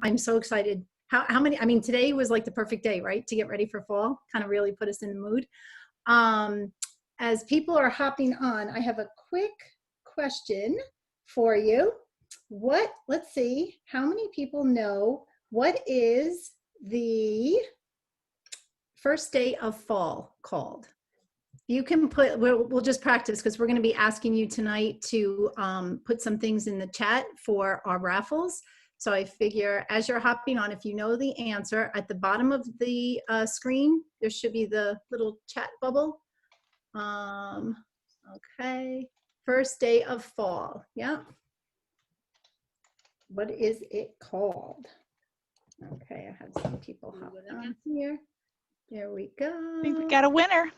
I'm so excited. How many, I mean, today was like the perfect day, right? To get ready for fall, kind of really put us in the mood. As people are hopping on, I have a quick question for you. Let's see, how many people know what is the first day of fall called? You can put, we'll just practice because we're going to be asking you tonight to put some things in the chat for our raffles. So I figure as you're hopping on, if you know the answer, at the bottom of the screen, there should be the little chat bubble. Okay, first day of fall, yeah. What is it called? Okay, I have some people hopping on here. There we go. I think we got a winner.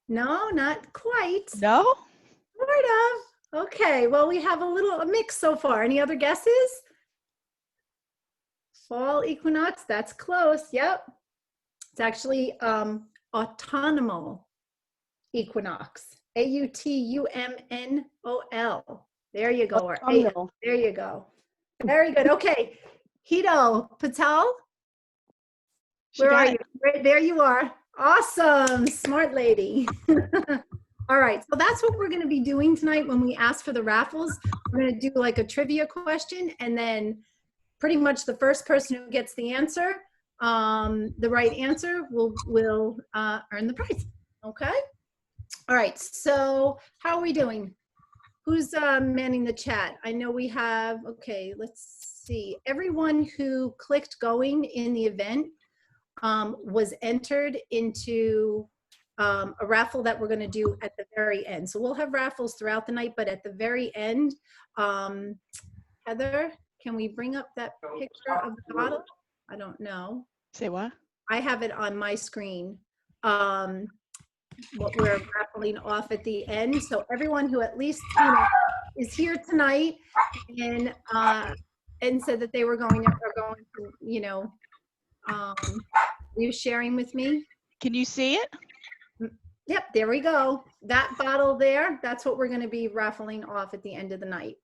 No, not quite. No? Sort of. Okay, well, we have a mix so far. Any other guesses? Fall equinox, that's close. Yep. It's actually autumnal equinox. AUTUMNOL. There you go. Or there you go. Very good. Okay. Hito Patel. Where are you? There you are. Awesome. Smart lady. All right. So that's what we're going to be doing tonight when we ask for the raffles. We're going to do like a trivia question, and then pretty much the first person who gets the answer, the right answer, will earn the prize. Okay. All right. So how are we doing? Who's manning the chat? I know we have, okay, let's see. Everyone who clicked going in the event was entered into a raffle that we're going to do at the very end. So we'll have raffles throughout the night, but at the very end, Heather, can we bring up that picture of the bottle? I don't know. Say what? I have it on my screen. What we're raffling off at the end. So everyone who at least is here tonight and said that they were going to, are you sharing with me? Can you see it? Yep, there we go. That bottle there, that's what we're going to be raffling off at the end of the night.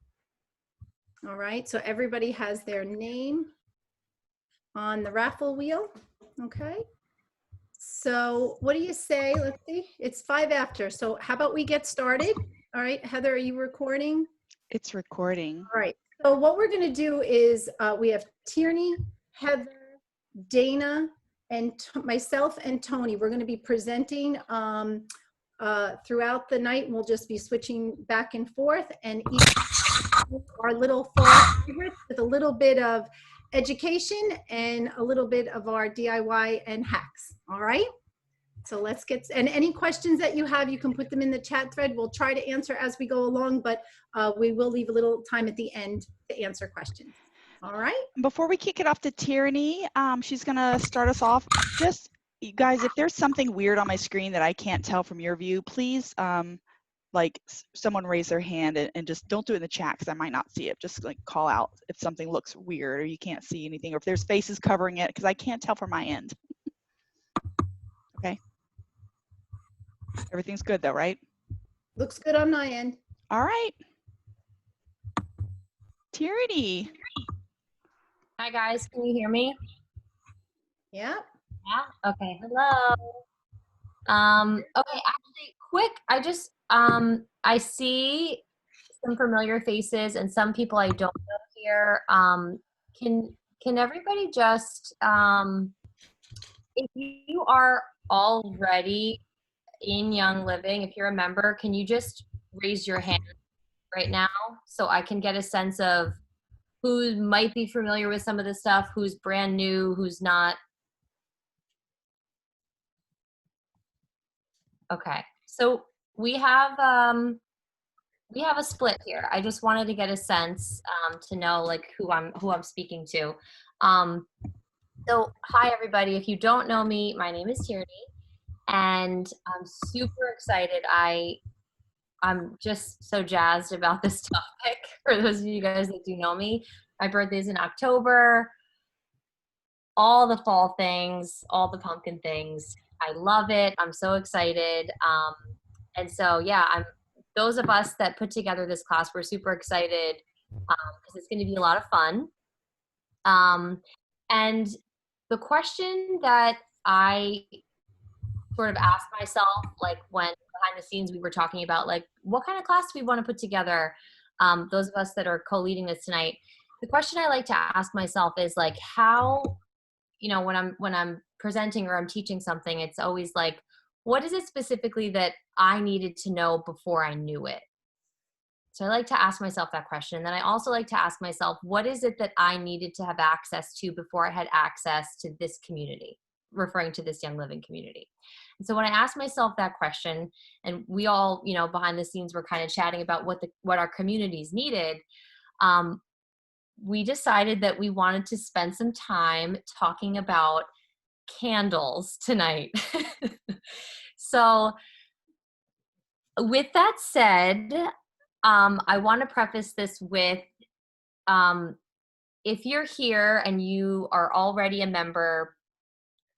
All right, so everybody has their name on the raffle wheel. Okay. So what do you say? Let's see. It's 5 after. So how about we get started? All right, Heather, are you recording? It's recording. All right. So what we're going to do is we have Tierney, Heather, Dana, and myself and Tony. We're going to be presenting throughout the night. We'll just be switching back and forth, and each our little fall favorites with a little bit of education and a little bit of our DIY and hacks. All right. So let's get, and any questions that you have, you can put them in the chat thread. We'll try to answer as we go along, but we will leave a little time at the end to answer questions. All right. Before we kick it off to Tierney, she's going to start us off. Just, you guys, if there's something weird on my screen that I can't tell from your view, please, like someone raise their hand and just don't do it in the chat because I might not see it. Just like call out if something looks weird or you can't see anything or if there's faces covering it because I can't tell from my end. Okay. Everything's good though, right? Looks good on my end. All right. Tierney. Hi guys, can you hear me? Yeah. Yeah. Okay. Hello. Okay. Actually, quick. I see some familiar faces and some people I don't know here. Can everybody just if you are already in Young Living, if you're a member, can you just raise your hand right now so I can get a sense of who might be familiar with some of the stuff, who's brand new, who's not? Okay, so we have a split here. I just wanted to get a sense to know like who I'm speaking to. So hi everybody. If you don't know me, my name is Tierney, and I'm super excited. I'm just so jazzed about this topic. For those of you guys that do know me, my birthday's in October. All the fall things, all the pumpkin things. I love it. I'm so excited. And so, yeah, those of us that put together this class, we're super excited because it's going to be a lot of fun. And the question that I sort of asked myself, like when behind the scenes we were talking about, like, what kind of class do we want to put together? Those of us that are co-leading this tonight, the question I like to ask myself is like, how, when I'm presenting or I'm teaching something, it's always like, what is it specifically that I needed to know before I knew it? So I like to ask myself that question. And then I also like to ask myself, what is it that I needed to have access to before I had access to this community, referring to this Young Living community? And so when I asked myself that question, and we all, behind the scenes, were kind of chatting about what our communities needed, we decided that we wanted to spend some time talking about candles tonight. So with that said, I want to preface this with, if you're here and you are already a member,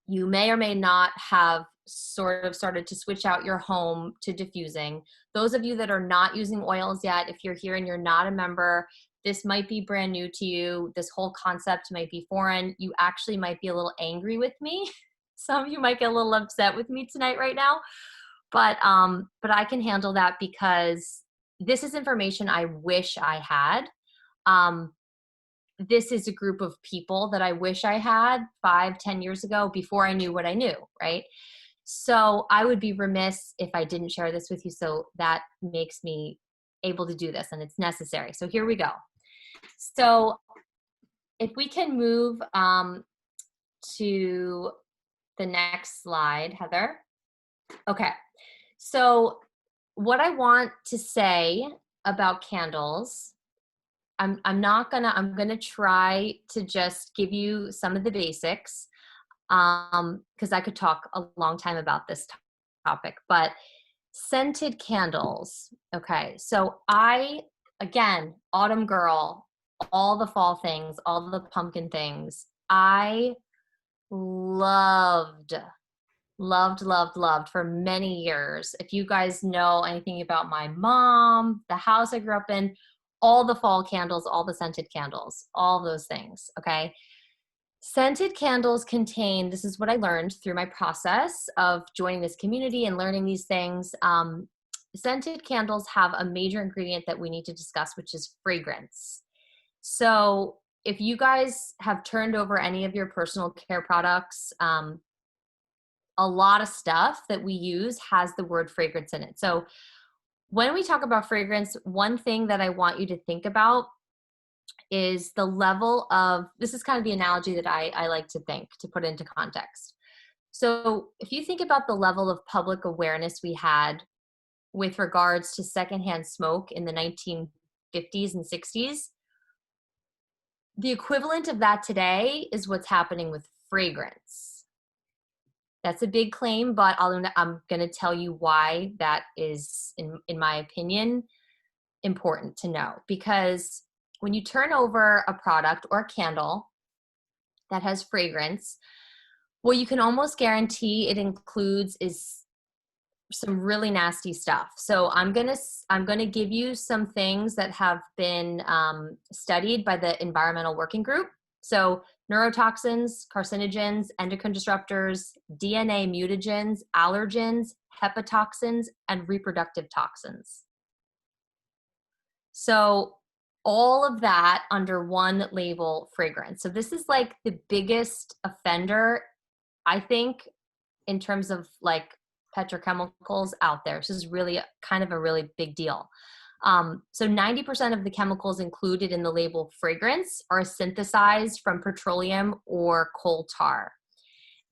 you may or may not have sort of started to switch out your home to diffusing. Those of you that are not using oils yet, if you're here and you're not a member, this might be brand new to you. This whole concept might be foreign. You actually might be a little angry with me. Some of you might get a little upset with me tonight right now. But I can handle that because this is information I wish I had. This is a group of people that I wish I had 5-10 years ago before I knew what I knew, right? So I would be remiss if I didn't share this with you. So that makes me able to do this, and it's necessary. So here we go. So if we can move to the next slide, Heather. Okay. So what I want to say about candles, I'm gonna try to just give you some of the basics, because I could talk a long time about this topic, but scented candles. Okay. So again, autumn girl, all the fall things, all the pumpkin things, I loved for many years. If you guys know anything about my mom, the house I grew up in, all the fall candles, all the scented candles, all those things, okay? Scented candles contain, this is what I learned through my process of joining this community and learning these things. Scented candles have a major ingredient that we need to discuss, which is fragrance. So if you guys have turned over any of your personal care products, a lot of stuff that we use has the word fragrance in it. So when we talk about fragrance, one thing that I want you to think about is the level of, this is kind of the analogy that I like to think, to put into context. So if you think about the level of public awareness we had with regards to secondhand smoke in the 1950s and 60s, the equivalent of that today is what's happening with fragrance. That's a big claim, but I'm going to tell you why that is, in my opinion, important to know. Because when you turn over a product or a candle that has fragrance, what you can almost guarantee it includes is some really nasty stuff. So I'm gonna give you some things that have been studied by the Environmental Working Group. So neurotoxins, carcinogens, endocrine disruptors, DNA mutagens, allergens, hepatotoxins, and reproductive toxins. So all of that under one label, fragrance. So this is like the biggest offender, I think, in terms of like petrochemicals out there. This is really kind of a really big deal. So 90% of the chemicals included in the label fragrance are synthesized from petroleum or coal tar.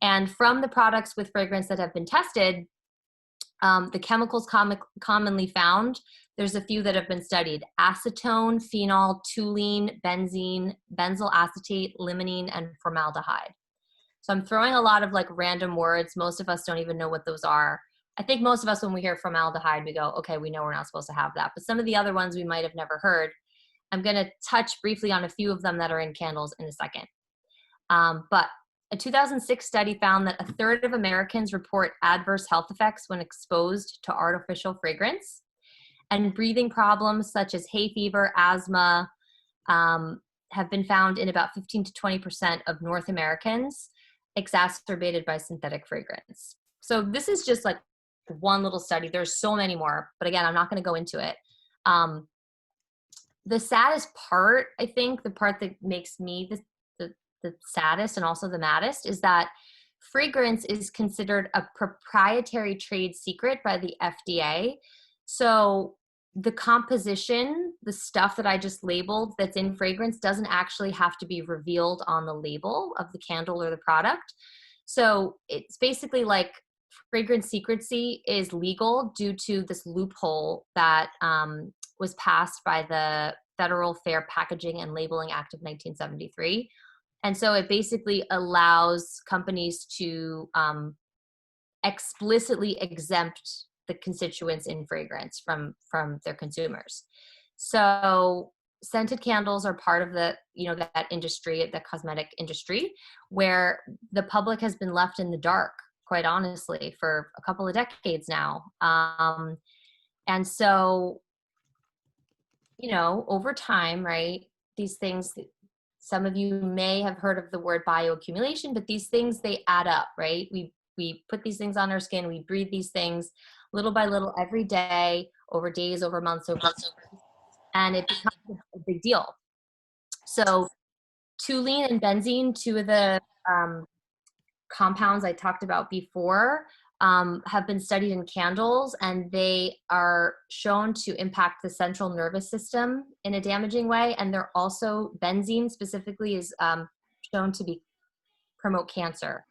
And from the products with fragrance that have been tested, the chemicals commonly found, there's a few that have been studied: acetone, phenol, toluene, benzene, benzyl acetate, limonene, and formaldehyde. So I'm throwing a lot of like random words. Most of us don't even know what those are. I think most of us, when we hear formaldehyde, we go, okay, we know we're not supposed to have that. But some of the other ones we might have never heard. I'm going to touch briefly on a few of them that are in candles in a second. But a 2006 study found that 1/3 of Americans report adverse health effects when exposed to artificial fragrance, and breathing problems such as hay fever, asthma, have been found in about 15 to 20% of North Americans, exacerbated by synthetic fragrance. So this is just like one little study. There's so many more, but again, I'm not going to go into it. The saddest part, I think, the part that makes me the saddest and also the maddest, is that fragrance is considered a proprietary trade secret by the FDA. So the composition, the stuff that I just labeled that's in fragrance, doesn't actually have to be revealed on the label of the candle or the product. So it's basically like fragrance secrecy is legal due to this loophole that was passed by the Federal Fair Packaging and Labeling Act of 1973. And so it basically allows companies to explicitly exempt the constituents in fragrance from their consumers. So scented candles are part of the, that industry, the cosmetic industry, where the public has been left in the dark, quite honestly, for a couple of decades now. And so, over time, right, these things, some of you may have heard of the word bioaccumulation, but these things, they add up, right? We put these things on our skin, we breathe these things little by little every day, over days, over months, and it becomes a big deal. So toluene and benzene, two of the compounds I talked about before, have been studied in candles, and they are shown to impact the central nervous system in a damaging way. And they're also, benzene specifically is shown to promote cancer.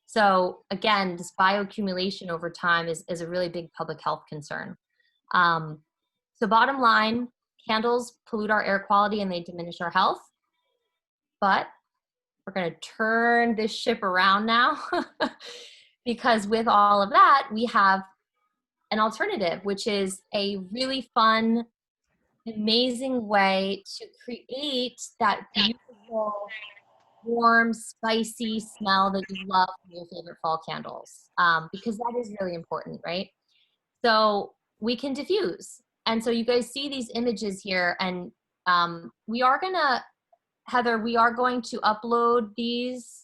So again, this bioaccumulation over time is a really big public health concern. So bottom line, candles pollute our air quality and they diminish our health. But we're going to turn this ship around now because with all of that, we have an alternative, which is a really fun, amazing way to create that beautiful, warm, spicy smell that you love from your favorite fall candles, because that is really important, right? So we can diffuse. And so you guys see these images here, and we are going to, Heather, we are going to upload these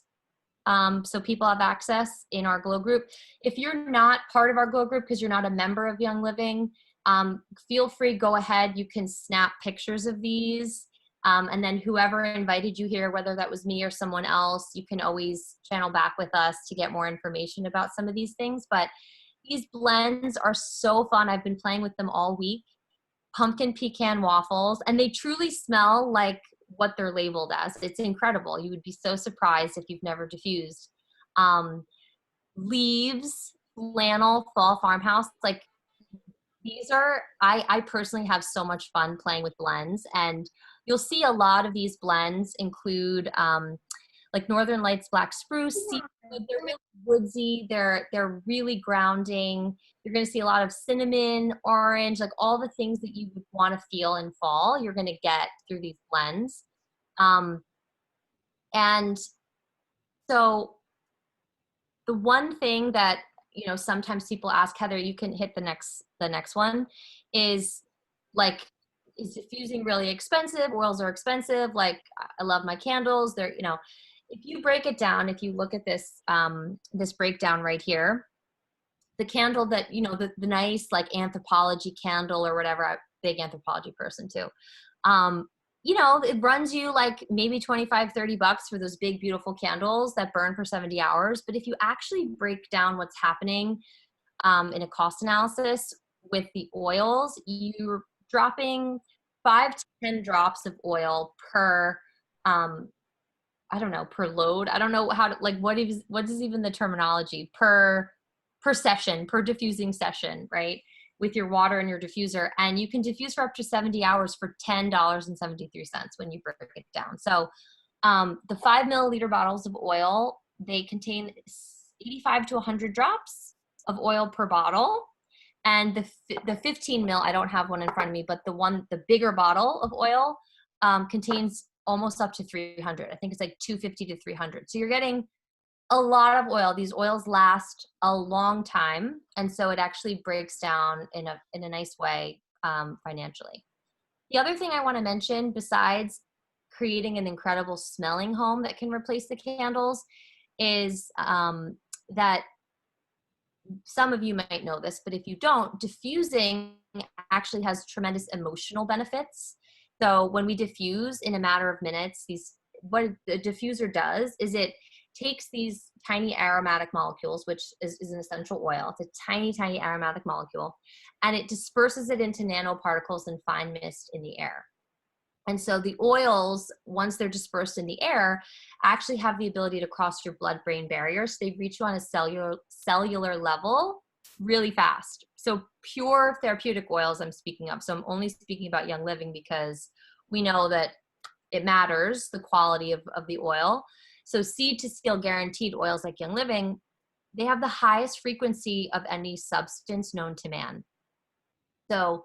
so people have access in our Glow group. If you're not part of our Glow group because you're not a member of Young Living, feel free, go ahead. You can snap pictures of these. And then whoever invited you here, whether that was me or someone else, you can always channel back with us to get more information about some of these things. But these blends are so fun. I've been playing with them all week. Pumpkin pecan waffles, and they truly smell like what they're labeled as. It's incredible. You would be so surprised if you've never diffused. Leaves, flannel, fall farmhouse, like these are, I personally have so much fun playing with blends, and you'll see a lot of these blends include like Northern Lights Black Spruce, seafood. They're really woodsy, they're really grounding. You're going to see a lot of cinnamon, orange, like all the things that you would want to feel in fall, you're going to get through these blends. And so the one thing that, sometimes people ask, Heather, you can hit the next one, is like, is diffusing really expensive? Oils are expensive. Like, I love my candles. They're, if you break it down, if you look at this, this breakdown right here, the candle that, the nice like anthropology candle or whatever, I'm a big anthropology person too. It runs you like maybe $25-$30 for those big, beautiful candles that burn for 70 hours. But if you actually break down what's happening in a cost analysis with the oils, you're dropping 5 to 10 drops of oil per, per load. I don't know how to, like, what is even the terminology per session, per diffusing session, right? With your water and your diffuser. And you can diffuse for up to 70 hours for $10.73 when you break it down. So the 5 milliliter bottles of oil, they contain 85 to 100 drops of oil per bottle. And the 15 mil, I don't have one in front of me, but the bigger bottle of oil contains almost up to 300. I think it's like 250 to 300. So you're getting a lot of oil. These oils last a long time, and so it actually breaks down in a nice way financially. The other thing I want to mention, besides creating an incredible smelling home that can replace the candles is that some of you might know this, but if you don't, diffusing actually has tremendous emotional benefits. So when we diffuse in a matter of minutes, what the diffuser does is it takes these tiny aromatic molecules, which is an essential oil. It's a tiny, tiny aromatic molecule, and it disperses it into nanoparticles and fine mist in the air. And so the oils, once they're dispersed in the air, actually have the ability to cross your blood-brain barrier. So they reach you on a cellular level really fast. So pure therapeutic oils I'm speaking of. So I'm only speaking about Young Living because we know that it matters, the quality of the oil. So seed to scale guaranteed oils like Young Living, they have the highest frequency of any substance known to man. So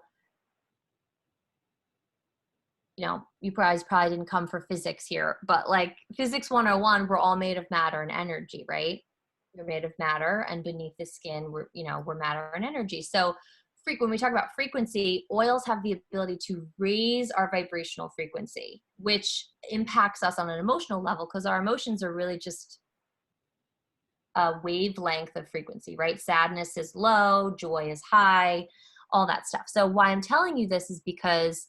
you guys probably didn't come for physics here, but like physics 101, we're all made of matter and energy, right? We're made of matter, and beneath the skin, we're matter and energy. So when we talk about frequency, oils have the ability to raise our vibrational frequency, which impacts us on an emotional level because our emotions are really just a wavelength of frequency, right? Sadness is low, joy is high, all that stuff. So why I'm telling you this is because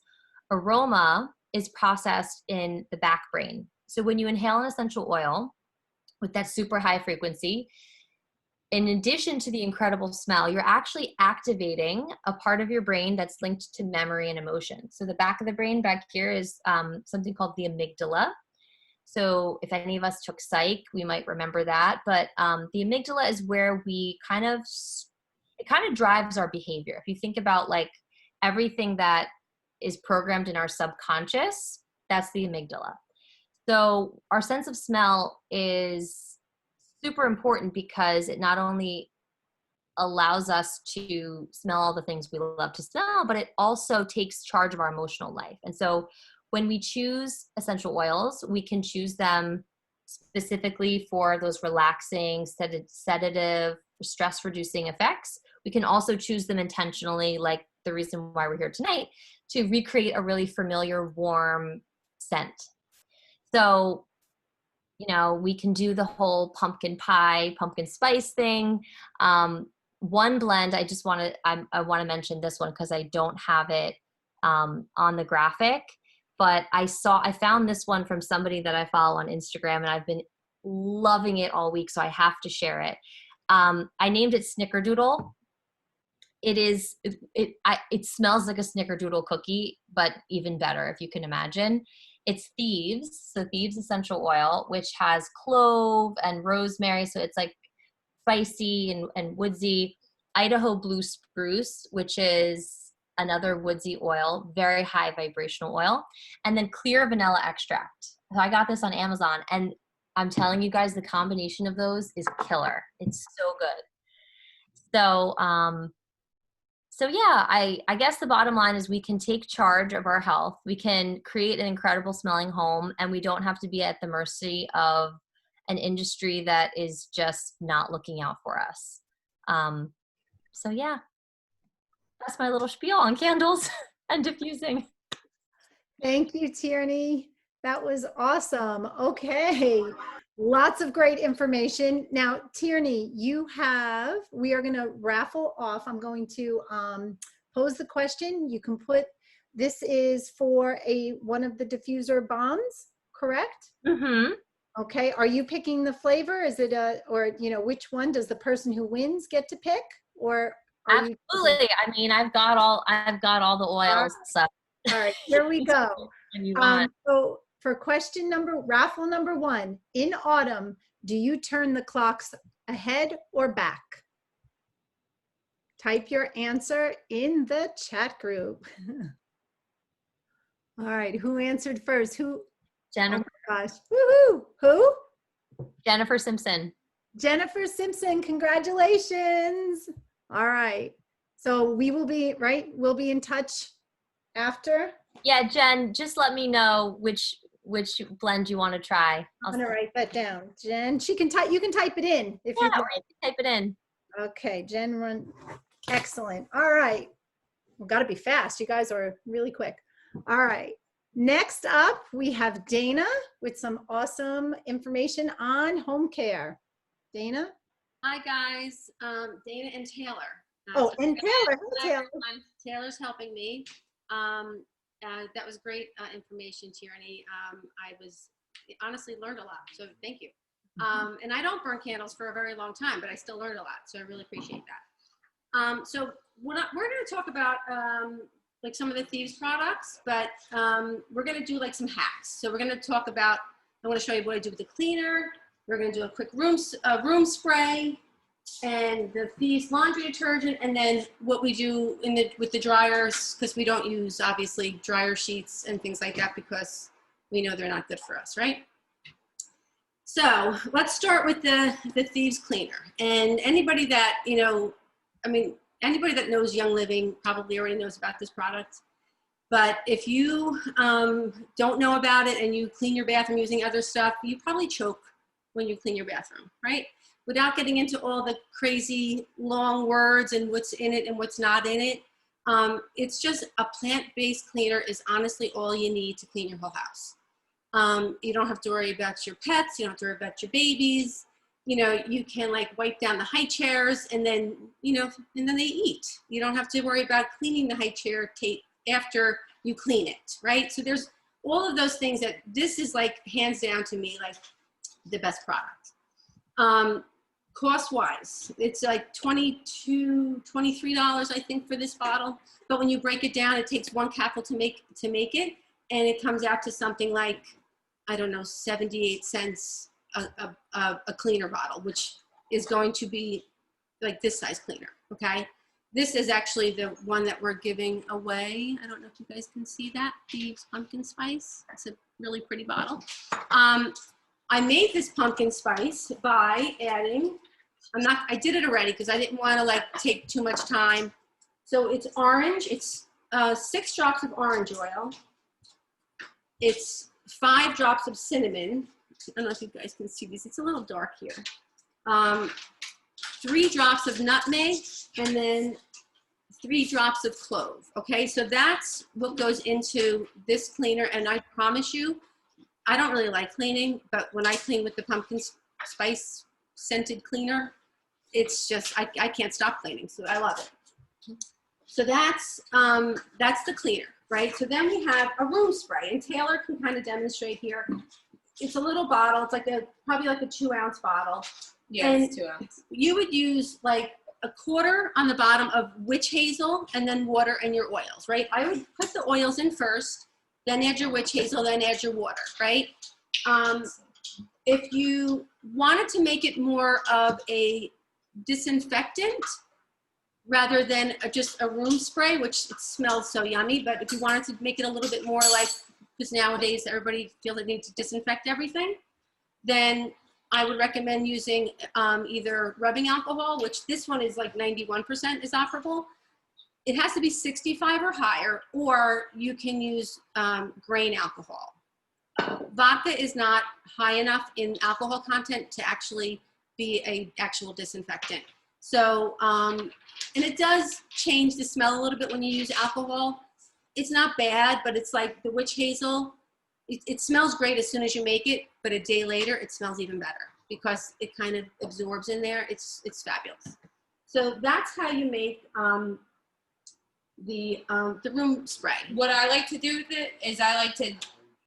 aroma is processed in the back brain. So when you inhale an essential oil with that super high frequency, in addition to the incredible smell, you're actually activating a part of your brain that's linked to memory and emotion. So the back of the brain back here is something called the amygdala. So if any of us took psych, we might remember that. But the amygdala is where it kind of drives our behavior. If you think about like everything that is programmed in our subconscious, that's the amygdala. So our sense of smell is super important because it not only allows us to smell all the things we love to smell, but it also takes charge of our emotional life. And so when we choose essential oils, we can choose them specifically for those relaxing, sedative, stress-reducing effects. We can also choose them intentionally, like the reason why we're here tonight, to recreate a really familiar, warm scent. So, we can do the whole pumpkin pie, pumpkin spice thing. One blend, I want to mention this one because I don't have it on the graphic, but I found this one from somebody that I follow on Instagram, and I've been loving it all week, so I have to share it. I named it Snickerdoodle. It smells like a Snickerdoodle cookie, but even better, if you can imagine. It's Thieves, so Thieves essential oil, which has clove and rosemary, so it's like spicy and woodsy. Idaho blue spruce, which is another woodsy oil, very high vibrational oil, and then clear vanilla extract. So I got this on Amazon, and I'm telling you guys, the combination of those is killer. It's so good. So yeah, I guess the bottom line is we can take charge of our health. We can create an incredible smelling home, and we don't have to be at the mercy of an industry that is just not looking out for us. So yeah, that's my little spiel on candles and diffusing. Thank you, Tierney. That was awesome. Okay. Lots of great information. Now, Tierney, we are going to raffle off. I'm going to pose the question. You can this is for one of the diffuser bombs, correct? Mm-hmm. Okay. Are you picking the flavor? Is it which one does the person who wins get to pick? Or absolutely. I mean, I've got all the oils. So. All right, here we go. So for raffle number 1, in autumn, do you turn the clocks ahead or back? Type your answer in the chat group. All right, who answered first? Jennifer. Oh my gosh. Woohoo! Who? Jennifer Simpson. Jennifer Simpson, congratulations. All right. So we'll be in touch after. Yeah, Jen, just let me know which blend you want to try. I'm gonna write that down. Jen, you can type it in if you type it in. Okay, Jen excellent. All right. We've got to be fast. You guys are really quick. All right. Next up, we have Dana with some awesome information on home care. Dana? Hi guys, Dana and Taylor. Oh, and Taylor. Hi, Taylor. Taylor's helping me. That was great information, Tierney. I honestly learned a lot, so thank you. And I don't burn candles for a very long time, but I still learned a lot, so I really appreciate that. So we're going to talk about like some of the Thieves products, but we're going to do like some hacks. So we're going to talk about, I want to show you what I do with the cleaner. We're going to do a quick room spray and the Thieves laundry detergent, and then what we do with the dryers, because we don't use obviously dryer sheets and things like that because we know they're not good for us, right? So let's start with the Thieves cleaner. And anybody that, you know, I mean, anybody that knows Young Living probably already knows about this product. But if you don't know about it and you clean your bathroom using other stuff, you probably choke when you clean your bathroom, right? Without getting into all the crazy long words and what's in it and what's not in it. It's just a plant-based cleaner is honestly all you need to clean your whole house. You don't have to worry about your pets. You don't have to worry about your babies. You know, you can like wipe down the high chairs and then, you know, and then they eat. You don't have to worry about cleaning the high chair tape after you clean it, right? So there's all of those things that this is like hands down to me, like the best product. Cost-wise, it's like $22, $23, I think, for this bottle. But when you break it down, it takes 1 capsule to make it, and it comes out to something like, I don't know, 78 cents a cleaner bottle, which is going to be like this size cleaner, okay? This is actually the one that we're giving away. I don't know if you guys can see that, the pumpkin spice. It's a really pretty bottle. I made this pumpkin spice by adding, I did it already because I didn't want to like take too much time. So it's orange, it's 6 drops of orange oil. It's 5 drops of cinnamon. I don't know if you guys can see these, it's a little dark here. 3 drops of nutmeg, and then 3 drops of clove. Okay, so that's what goes into this cleaner, and I promise you, I don't really like cleaning, but when I clean with the pumpkin spice scented cleaner, it's just, I can't stop cleaning, so I love it. So that's the cleaner, right? So then we have a room spray, and Taylor can kind of demonstrate here. It's a little bottle, it's like probably like a 2-ounce bottle. Yes, 2 ounces. You would use like a quarter on the bottom of witch hazel and then water and your oils, right? I would put the oils in first, then add your witch hazel, then add your water, right? If you wanted to make it more of a disinfectant rather than just a room spray, which it smells so yummy, but if you wanted to make it a little bit more like, because nowadays everybody feels they need to disinfect everything, then I would recommend using either rubbing alcohol, which this one is like 91% is operable. It has to be 65 or higher, or you can use grain alcohol. Vodka is not high enough in alcohol content to actually be an actual disinfectant. So, and it does change the smell a little bit when you use alcohol. It's not bad, but it's like the witch hazel. It smells great as soon as you make it, but a day later it smells even better because it kind of absorbs in there. It's fabulous. So that's how you make the room spray. What I like to do with it is I like to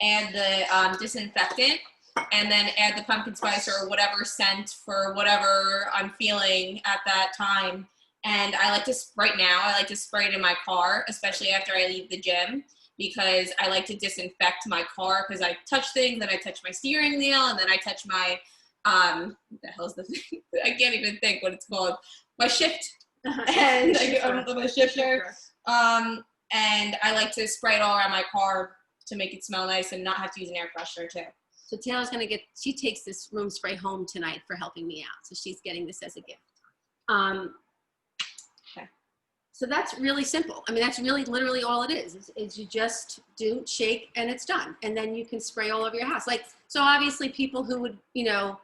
add the disinfectant and then add the pumpkin spice or whatever scent for whatever I'm feeling at that time. And I like to, right now, I like to spray it in my car, especially after I leave the gym, because I like to disinfect my car because I touch things, then I touch my steering wheel, and then I touch my, what the hell's the thing? I can't even think what it's called. My shift. And my shifter. And I like to spray it all around my car to make it smell nice and not have to use an air freshener too. So Taylor's gonna she takes this room spray home tonight for helping me out. So she's getting this as a gift. Okay. So that's really simple. I mean, that's really literally all it is you just shake and it's done. And then you can spray all over your house. Like, so obviously people who would, you know,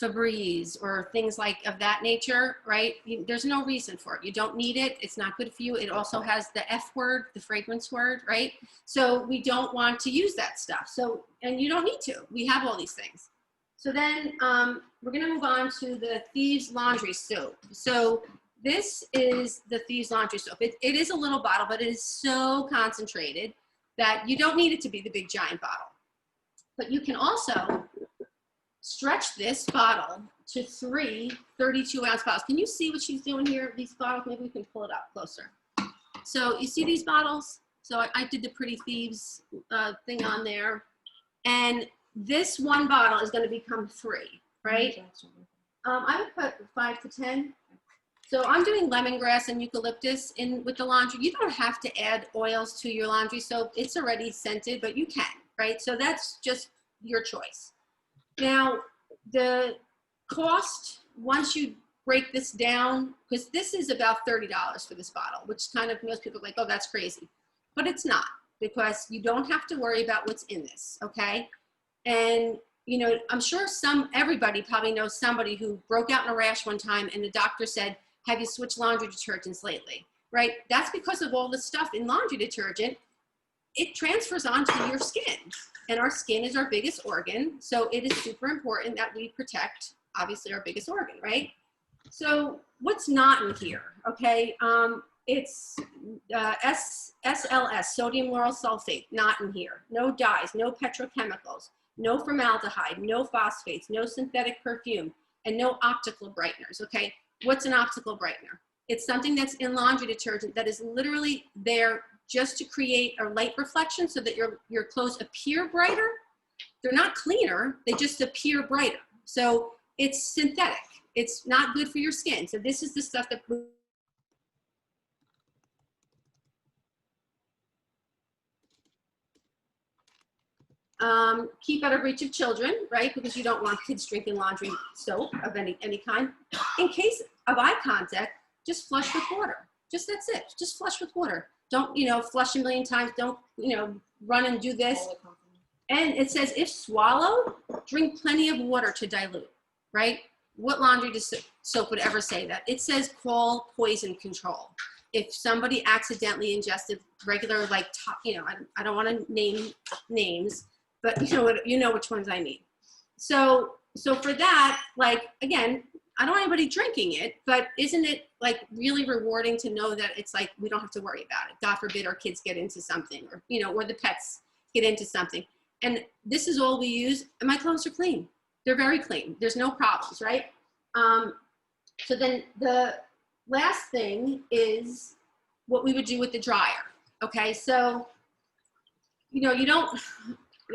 Febreze or things like of that nature, right? There's no reason for it. You don't need it. It's not good for you. It also has the F word, the fragrance word, right? So we don't want to use that stuff. So, and you don't need to. We have all these things. So then we're going to move on to the Thieves Laundry Soap. So this is the Thieves Laundry Soap. It is a little bottle, but it is so concentrated that you don't need it to be the big giant bottle. But you can also stretch this bottle to 3 32-ounce bottles. Can you see what she's doing here? These bottles, maybe we can pull it up closer. So you see these bottles? So I did the Pretty Thieves thing on there. And this one bottle is going to become 3, right? I would put 5 to 10. So I'm doing lemongrass and eucalyptus in with the laundry. You don't have to add oils to your laundry soap. It's already scented, but you can, right? So that's just your choice. Now, the cost, once you break this down, because this is about $30 for this bottle, which kind of most people are like, oh, that's crazy. But it's not, because you don't have to worry about what's in this, okay? And, you know, I'm sure everybody probably knows somebody who broke out in a rash one time and the doctor said, have you switched laundry detergents lately, right? That's because of all the stuff in laundry detergent. It transfers onto your skin. And our skin is our biggest organ, so it is super important that we protect, obviously, our biggest organ, right? So what's not in here, okay? It's SLS, sodium lauryl sulfate, not in here. No dyes, no petrochemicals, no formaldehyde, no phosphates, no synthetic perfume, and no optical brighteners, okay? What's an optical brightener? It's something that's in laundry detergent that is literally there just to create a light reflection so that your clothes appear brighter. They're not cleaner, they just appear brighter. So it's synthetic. It's not good for your skin. So this is the stuff that keep out of reach of children, right? Because you don't want kids drinking laundry soap of any kind. In case of eye contact, just flush with water. Just that's it. Just flush with water. Don't, you know, flush a million times. Don't, you know, run and do this. And it says, if swallowed, drink plenty of water to dilute, right? What laundry soap would ever say that? It says call poison control. If somebody accidentally ingested regular, like, you know, I don't want to name names, but you know which ones I mean. So for that, like, again, I don't want anybody drinking it, but isn't it like really rewarding to know that it's like, we don't have to worry about it. God forbid our kids get into something, or, you know, or the pets get into something. And this is all we use, and my clothes are clean. They're very clean. There's no problems, right? So then the last thing is what we would do with the dryer. Okay, so, you know,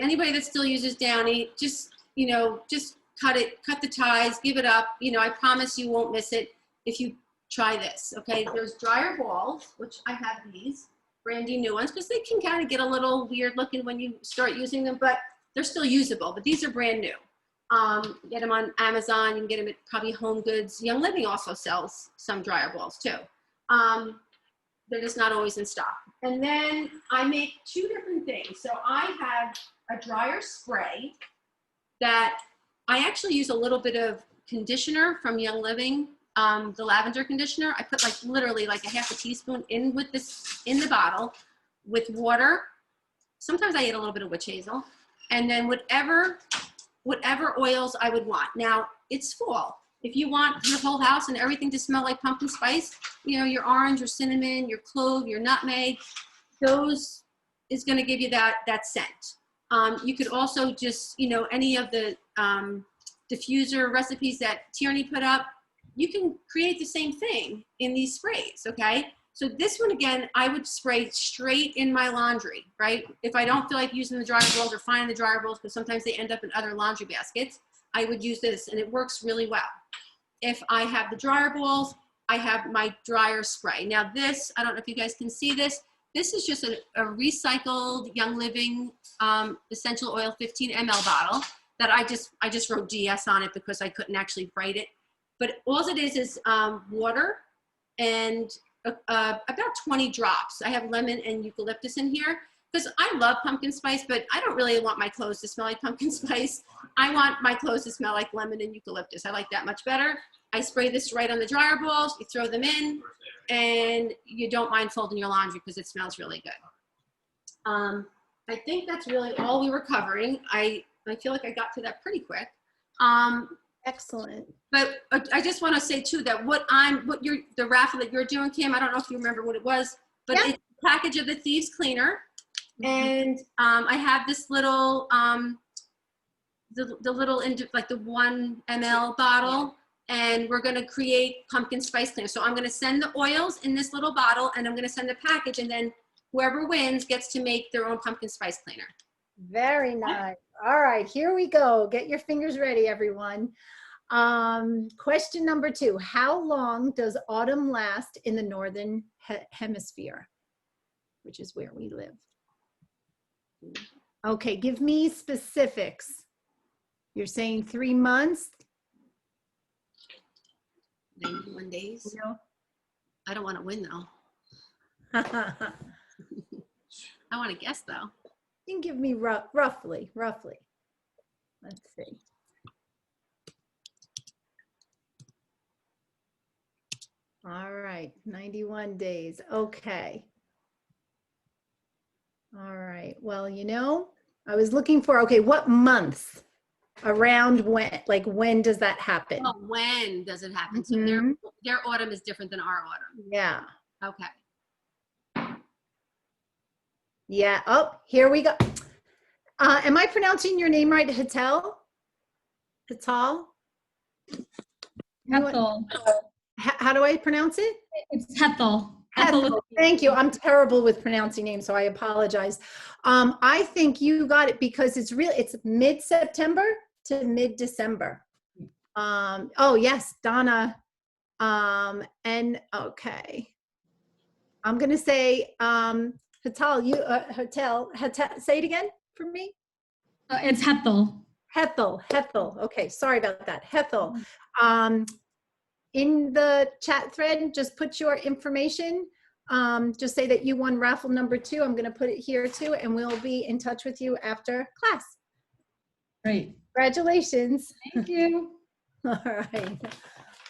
anybody that still uses Downy, just, you know, just cut the ties, give it up. You know, I promise you won't miss it if you try this, okay? There's dryer balls, which I have these, brandy new ones, because they can kind of get a little weird looking when you start using them, but they're still usable, but these are brand new. Get them on Amazon, you can get them at probably Home Goods. Young Living also sells some dryer balls too. They're just not always in stock. And then I make 2 different things. So I have a dryer spray that I actually use a little bit of conditioner from Young Living, the lavender conditioner. I put like literally like a half a teaspoon in with this in the bottle with water. Sometimes I add a little bit of witch hazel, and then whatever oils I would want. Now it's fall. If you want your whole house and everything to smell like pumpkin spice, you know, your orange, your cinnamon, your clove, your nutmeg, those is going to give you that scent. You could also just, you know, any of the diffuser recipes that Tierney put up, you can create the same thing in these sprays, okay? So this one, again, I would spray straight in my laundry, right? If I don't feel like using the dryer balls or finding the dryer balls, because sometimes they end up in other laundry baskets, I would use this, and it works really well. If I have the dryer balls, I have my dryer spray. Now this, I don't know if you guys can see this. This is just a recycled Young Living essential oil 15 ml bottle that I just wrote DS on it because I couldn't actually write it. But all it is water and about 20 drops. I have lemon and eucalyptus in here. because I love pumpkin spice, but I don't really want my clothes to smell like pumpkin spice. I want my clothes to smell like lemon and eucalyptus. I like that much better. I spray this right on the dryer balls. You throw them in, and you don't mind folding your laundry because it smells really good. I think that's really all we were covering. I feel like I got to that pretty quick. Excellent. But I just want to say too that the raffle that you're doing, Kim, I don't know if you remember what it was, but Yeah. it's a package of the Thieves Cleaner. And I have this little, the little, like the 1 ml bottle, and we're going to create pumpkin spice cleaner. So I'm going to send the oils in this little bottle, and I'm going to send the package, and then whoever wins gets to make their own pumpkin spice cleaner. Very nice. All right, here we go. Get your fingers ready, everyone. Question number 2. How long does autumn last in the northern hemisphere, which is where we live? Okay, give me specifics. You're saying 3 months? 91 days. No. I don't want to win though. I want to guess though. You can give me roughly. Let's see. All right, 91 days. Okay. All right. Well, you know, I was looking for, okay, what months? Around when? Like, when does that happen? Oh, when does it happen? So Mhm. their autumn is different than our autumn. Yeah. Okay. Yeah. Oh, here we go. Am I pronouncing your name right? Hatel? Hatal? Hethel. How do I pronounce it? It's Hethel. Ethel. Thank you. I'm terrible with pronouncing names, so I apologize. I think you got it because it's mid-September to mid-December. Oh yes, Donna. And okay. I'm gonna say Hatal, Hatel, say it again for me. It's Hethel. Hethel. Okay, sorry about that. Hethel. In the chat thread, just put your information. Just say that you won raffle number 2. I'm going to put it here too, and we'll be in touch with you after class. Great. Congratulations. Thank you. All right.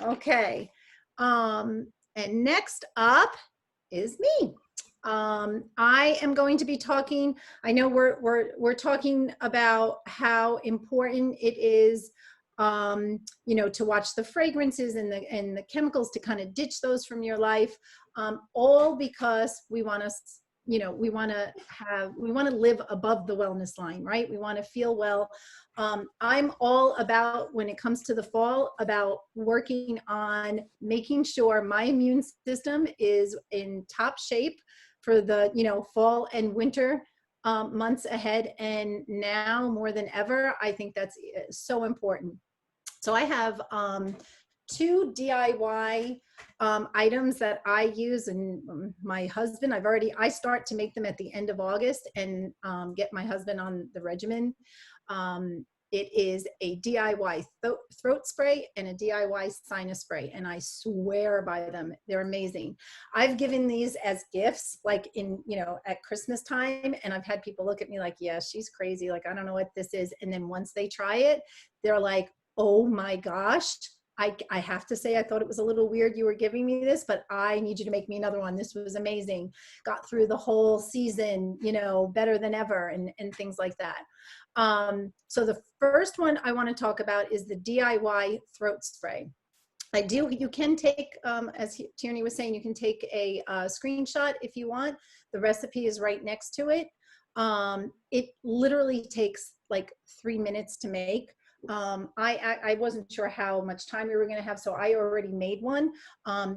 Okay. And next up is me. I am going to be talking, I know we're talking about how important it is, you know, to watch the fragrances and the chemicals, to kind of ditch those from your life, all because we want to, you know, we want to live above the wellness line, right? We want to feel well. I'm all about, when it comes to the fall, about working on making sure my immune system is in top shape for the, you know, fall and winter months ahead. And now more than ever, I think that's so important. So I have 2 DIY items that I use, and my husband, I start to make them at the end of August and get my husband on the regimen. It is a DIY throat spray and a DIY sinus spray, and I swear by them. They're amazing. I've given these as gifts, like in, you know, at Christmas time, and I've had people look at me like, yeah, she's crazy. Like, I don't know what this is. And then once they try it, they're like, oh my gosh, I have to say, I thought it was a little weird you were giving me this, but I need you to make me another one. This was amazing. Got through the whole season, you know, better than ever, and things like that. So the first one I want to talk about is the DIY throat spray. You can take, as Tierney was saying, you can take a screenshot if you want. The recipe is right next to it. It literally takes like 3 minutes to make. I wasn't sure how much time we were going to have, so I already made one.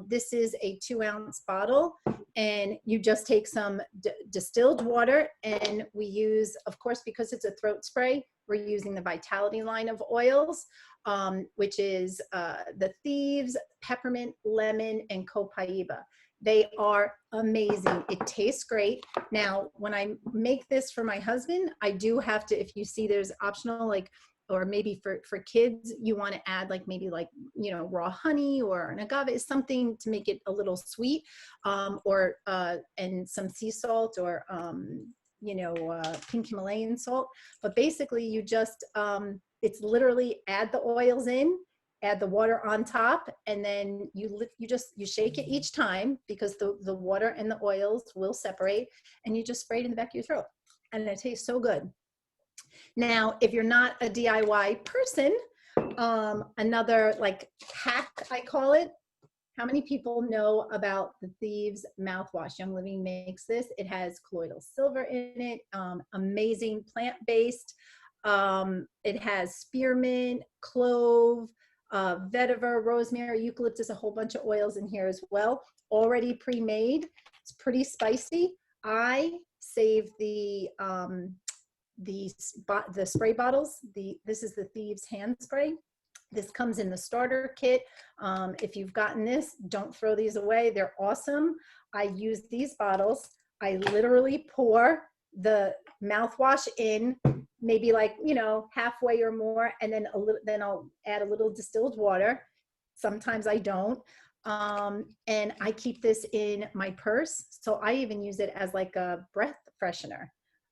This is a 2-ounce bottle, and you just take some distilled water, and we use, of course, because it's a throat spray, we're using the Vitality line of oils, which is the Thieves, Peppermint, Lemon, and Copaiba. They are amazing. It tastes great. Now, when I make this for my husband, I do have to, if you see there's optional, like, or maybe for kids, you want to add like maybe like, you know, raw honey or an agave, something to make it a little sweet, and some sea salt or pink Himalayan salt. But basically you just, it's literally add the oils in, add the water on top, and then you shake it each time because the water and the oils will separate, and you just spray it in the back of your throat. And it tastes so good. Now, if you're not a DIY person, another like hack, I call it. How many people know about the Thieves mouthwash? Young Living makes this. It has colloidal silver in it, amazing plant-based. It has spearmint, clove, vetiver, rosemary, eucalyptus, a whole bunch of oils in here as well. Already pre-made. It's pretty spicy. I save the spray bottles. This is the Thieves hand spray. This comes in the starter kit. If you've gotten this, don't throw these away. They're awesome. I use these bottles. I literally pour the mouthwash in, maybe like, halfway or more, and then then I'll add a little distilled water. Sometimes I don't. And I keep this in my purse. So I even use it as like a breath freshener.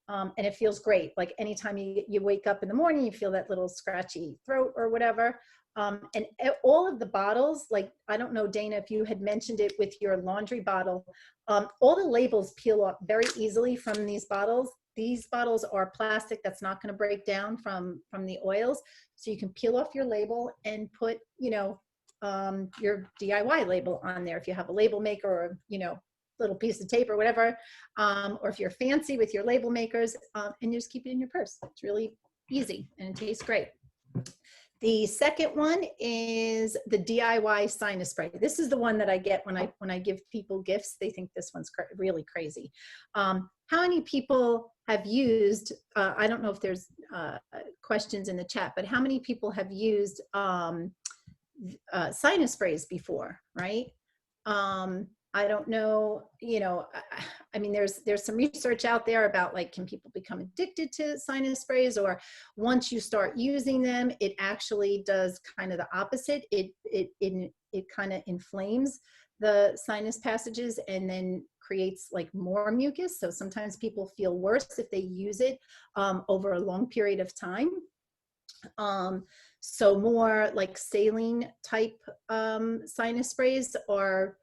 And it feels great. Like anytime you wake up in the morning, you feel that little scratchy throat or whatever. And all of the bottles, like, I don't know, Dana, if you had mentioned it with your laundry bottle, all the labels peel off very easily from these bottles. These bottles are plastic that's not going to break down from the oils. So you can peel off your label and put, your DIY label on there. If you have a label maker or, little piece of tape or whatever, or if you're fancy with your label makers, and you just keep it in your purse. It's really easy and it tastes great. The second one is the DIY sinus spray. This is the one that I get when I give people gifts. They think this one's really crazy. How many people have used, I don't know if there's questions in the chat, but how many people have used sinus sprays before, right? I don't know, I mean, there's some research out there about like, can people become addicted to sinus sprays, or once you start using them, it actually does kind of the opposite. It kind of inflames the sinus passages and then creates like more mucus. So sometimes people feel worse if they use it over a long period of time. So more like saline type sinus sprays are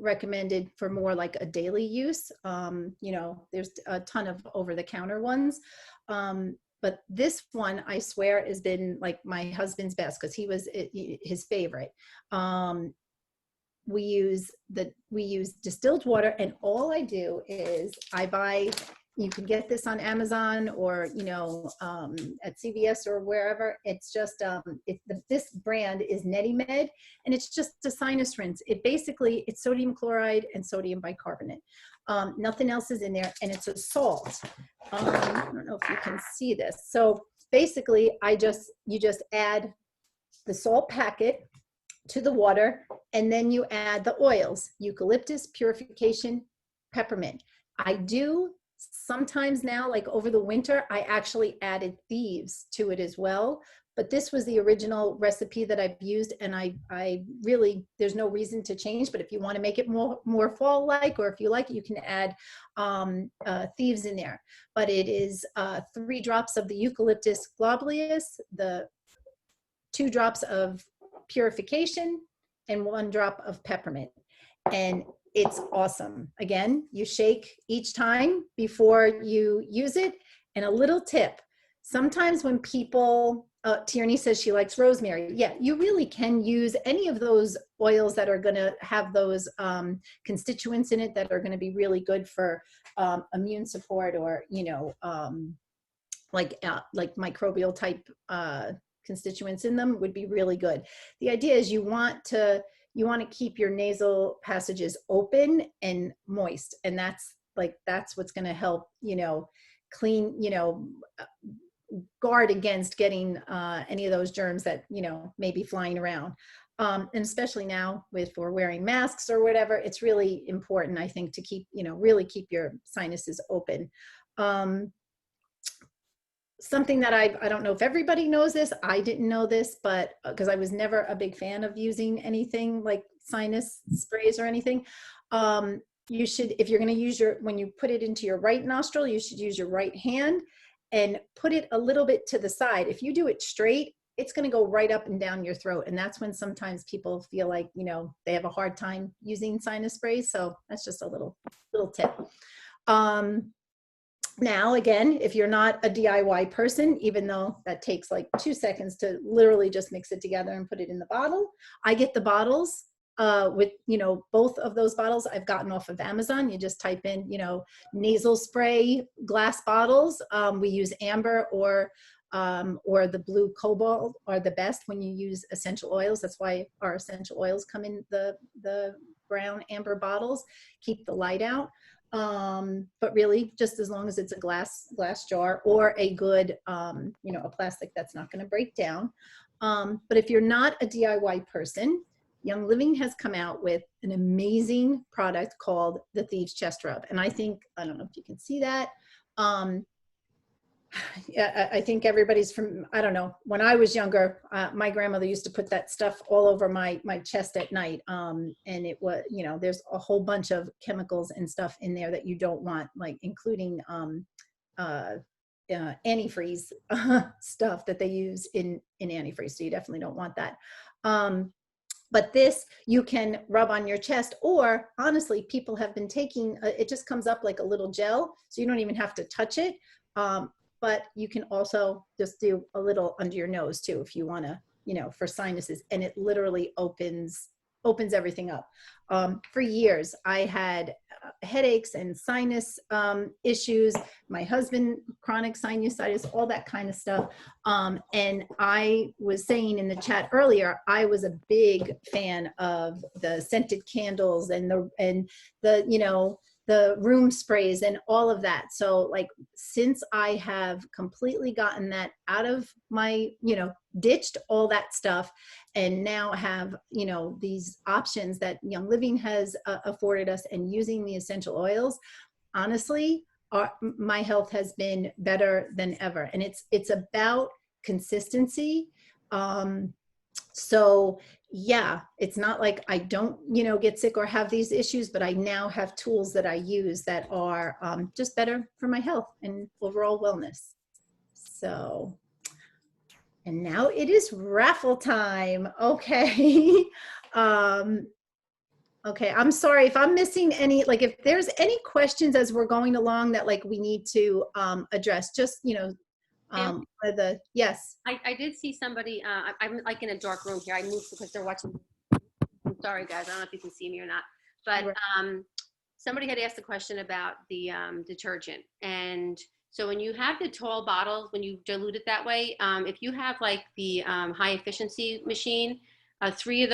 recommended for more like a daily use. There's a ton of over-the-counter ones. But this one, I swear, has been like my husband's best because he was his favorite. We use distilled water, and all I do is I buy, you can get this on Amazon or, at CVS or wherever. It's just, this brand is NetiMed, and it's just a sinus rinse. It's sodium chloride and sodium bicarbonate. Nothing else is in there, and it's a salt. I don't know if you can see this. So basically, you just add the salt packet to the water, and then you add the oils, eucalyptus, purification, peppermint. I do sometimes now, like over the winter, I actually added Thieves to it as well. But this was the original recipe that I've used, and I really, there's no reason to change. But if you want to make it more fall-like, or if you like it, you can add Thieves in there. But it is 3 drops of the eucalyptus globulus, the 2 drops of purification, and 1 drop of peppermint. And it's awesome. Again, you shake each time before you use it. And a little tip, sometimes when people, Tierney says she likes rosemary. Yeah, you really can use any of those oils that are going to have those constituents in it that are going to be really good for immune support, or, like microbial type constituents in them would be really good. The idea is you want to keep your nasal passages open and moist, and that's what's going to help clean, guard against getting any of those germs that may be flying around. And especially now with we're wearing masks or whatever, it's really important, I think, to keep really keep your sinuses open. Something that I don't know if everybody knows this, I didn't know this, but because I was never a big fan of using anything like sinus sprays or anything. you should, if you're going to use when you put it into your right nostril, you should use your right hand and put it a little bit to the side. If you do it straight, it's going to go right up and down your throat. And that's when sometimes people feel like, you know, they have a hard time using sinus sprays. So that's just a little tip. Now, again, if you're not a DIY person, even though that takes like 2 seconds to literally just mix it together and put it in the bottle, I get the bottles with, you know, both of those bottles I've gotten off of Amazon. You just type in, you know, nasal spray glass bottles. We use amber or the blue cobalt are the best when you use essential oils. That's why our essential oils come in the brown amber bottles. Keep the light out. But really, just as long as it's a glass jar or a good, you know, a plastic that's not going to break down. But if you're not a DIY person, Young Living has come out with an amazing product called the Thieves Chest Rub. And I think, I don't know if you can see that. Yeah, I think everybody's from, I don't know, when I was younger, my grandmother used to put that stuff all over my chest at night. And it was, you know, there's a whole bunch of chemicals and stuff in there that you don't want, like including antifreeze stuff that they use in antifreeze. So you definitely don't want that. But this you can rub on your chest, or honestly, people have been taking, it just comes up like a little gel, so you don't even have to touch it. But you can also just do a little under your nose too, if you want to, you know, for sinuses, and it literally opens everything up. For years, I had headaches and sinus issues. My husband, chronic sinusitis, all that kind of stuff. And I was saying in the chat earlier, I was a big fan of the scented candles and the you know, the room sprays and all of that. So like, since I have completely gotten that out of my, you know, ditched all that stuff and now have, you know, these options that Young Living has afforded us, and using the essential oils, honestly, my health has been better than ever. And it's about consistency. So yeah, it's not like I don't, you know, get sick or have these issues, but I now have tools that I use that are just better for my health and overall wellness. So, and now it is raffle time. Okay. Okay, I'm sorry if I'm missing any, like if there's any questions as we're going along that like we need to address, just, you know, yes. I did see somebody, I'm like in a dark room here. I moved because they're watching. I'm sorry guys, I don't know if you can see me or not, but somebody had asked a question about the detergent. And so when you have the tall bottles, when you dilute it that way, if you have like the high efficiency machine, 3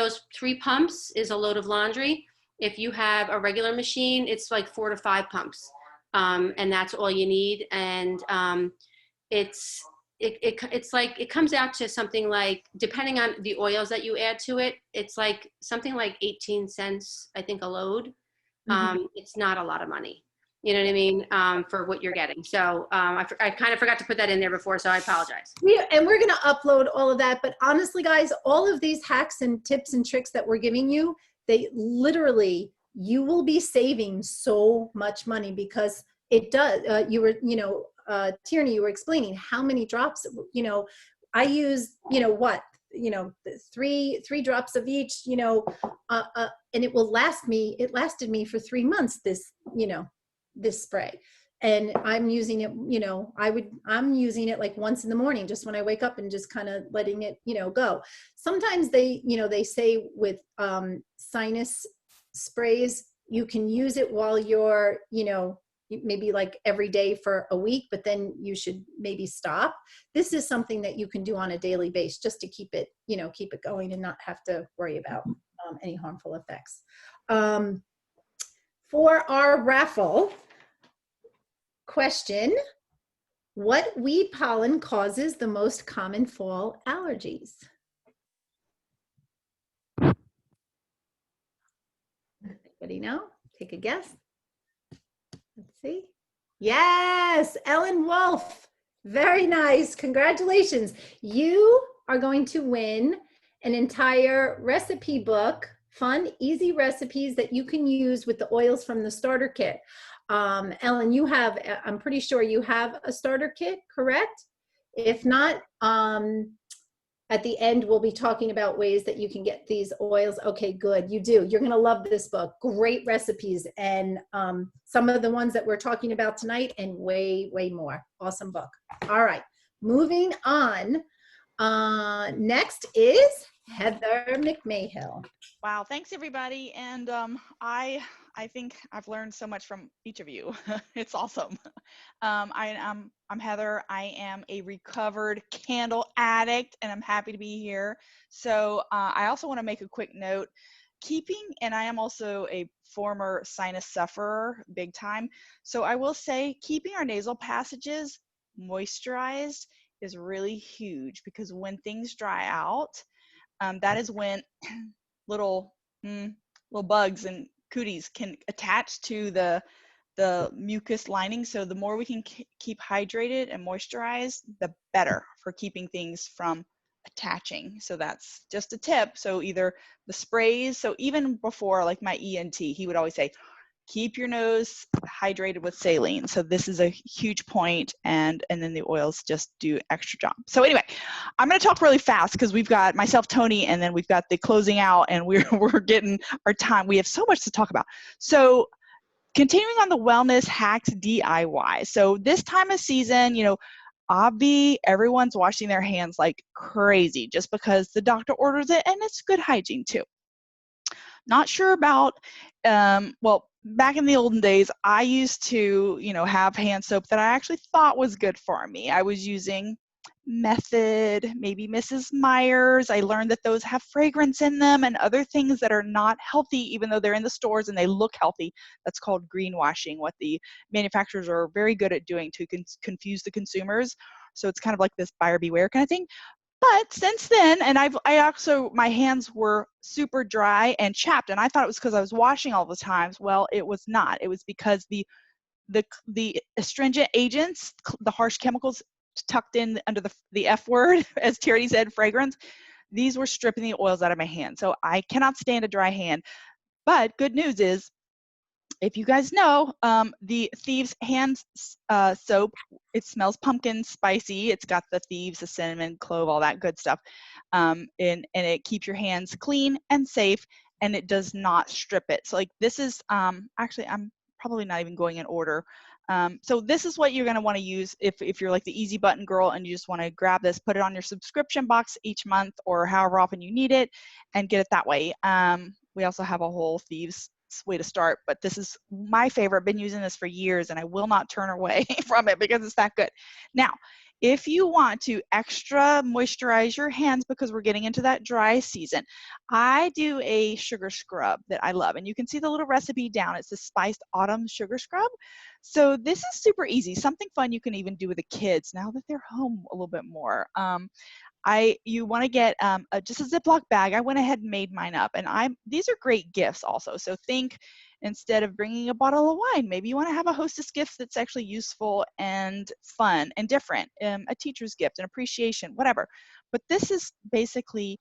pumps is a load of laundry. If you have a regular machine, it's like 4 to 5 pumps. And that's all you need. And it's like, it comes out to something like, depending on the oils that you add to it, it's like something like 18 cents, I think, a load. It's not a lot of money. You know what I mean? For what you're getting. So I kind of forgot to put that in there before, so I apologize. And we're going to upload all of that. But honestly, guys, all of these hacks and tips and tricks that we're giving you, they literally, you will be saving so much money, because it does. You were, you know, Tierney, you were explaining how many drops, you know, I use, you know, what, you know, 3 drops of each, you know, and it will last me, it lasted me for 3 months, this, you know, this spray. And I'm using it, you know, I'm using it like once in the morning, just when I wake up, and just kind of letting it, you know, go. Sometimes they, you know, they say with sinus sprays, you can use it while you're, you know, maybe like every day for a week, but then you should maybe stop. This is something that you can do on a daily basis, just to keep it, you know, keep it going and not have to worry about any harmful effects. For our raffle question, what weed pollen causes the most common fall allergies? Anybody know? Take a guess. Let's see. Yes, Ellen Wolf. Very nice. Congratulations. You are going to win an entire recipe book fun, easy recipes that you can use with the oils from the starter kit. Ellen, you have, I'm pretty sure you have a starter kit, correct? If not, at the end, we'll be talking about ways that you can get these oils. Okay, good. You do. You're going to love this book. Great recipes, and some of the ones that we're talking about tonight, and way, way more. Awesome book. All right, moving on. Next is Heather McMahill. Wow, thanks everybody. And I think I've learned so much from each of you. It's awesome. I'm Heather. I am a recovered candle addict, and I'm happy to be here. So I also want to make a quick note. And I am also a former sinus sufferer, big time. So I will say, keeping our nasal passages moisturized is really huge, because when things dry out, that is when little bugs and cooties can attach to the mucus lining. So the more we can keep hydrated and moisturized, the better for keeping things from attaching. So that's just a tip. So either the sprays, so even before, like my ENT, he would always say, keep your nose hydrated with saline. So this is a huge point, and then the oils just do extra job. So anyway, I'm going to talk really fast because we've got myself, Tony, and then we've got the closing out, and we're getting our time. We have so much to talk about. So continuing on the wellness hacks DIY. So this time of season, you know, everyone's washing their hands like crazy just because the doctor orders it, and it's good hygiene too. Not sure about, well, back in the olden days, I used to, you know, have hand soap that I actually thought was good for me. I was using Method, maybe Mrs. Meyer's. I learned that those have fragrance in them and other things that are not healthy, even though they're in the stores and they look healthy. That's called greenwashing, what the manufacturers are very good at doing to confuse the consumers. So it's kind of like this buyer beware kind of thing. But since then, and my hands were super dry and chapped, and I thought it was because I was washing all the times. Well, it was not. It was because the astringent agents, the harsh chemicals tucked in under the F word, as Tierney said, fragrance, these were stripping the oils out of my hand. So I cannot stand a dry hand. But good news is, if you guys know, the Thieves hand soap, it smells pumpkin spicy. It's got the Thieves, the cinnamon, clove, all that good stuff. And it keeps your hands clean and safe, and it does not strip it. So like this is, actually, I'm probably not even going in order. So this is what you're gonna wanna use if you're like the easy button girl and you just wanna grab this, put it on your subscription box each month or however often you need it, and get it that way. We also have a whole Thieves way to start, but this is my favorite. I've been using this for years and I will not turn away from it because it's that good. Now, if you want to extra moisturize your hands because we're getting into that dry season, I do a sugar scrub that I love, and you can see the little recipe down. It's the spiced autumn sugar scrub. So this is super easy, something fun you can even do with the kids now that they're home a little bit more. You want to get just a Ziploc bag. I went ahead and made mine up, and these are great gifts also. So think, instead of bringing a bottle of wine, maybe you want to have a hostess gift that's actually useful and fun and different, a teacher's gift, an appreciation, whatever. But this is basically,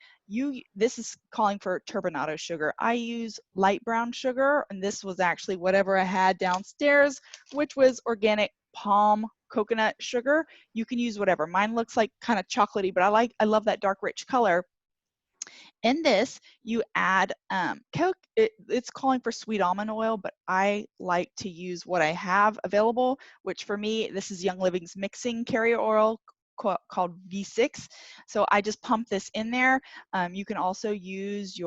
this is calling for turbinado sugar. I use light brown sugar, and this was actually whatever I had downstairs, which was organic palm coconut sugar. You can use whatever. Mine looks like kind of chocolatey, but I love that dark rich color. In this, you add it's calling for sweet almond oil, but I like to use what I have available, which for me, this is Young Living's mixing carrier oil called V6. So I just pump this in there. You can also use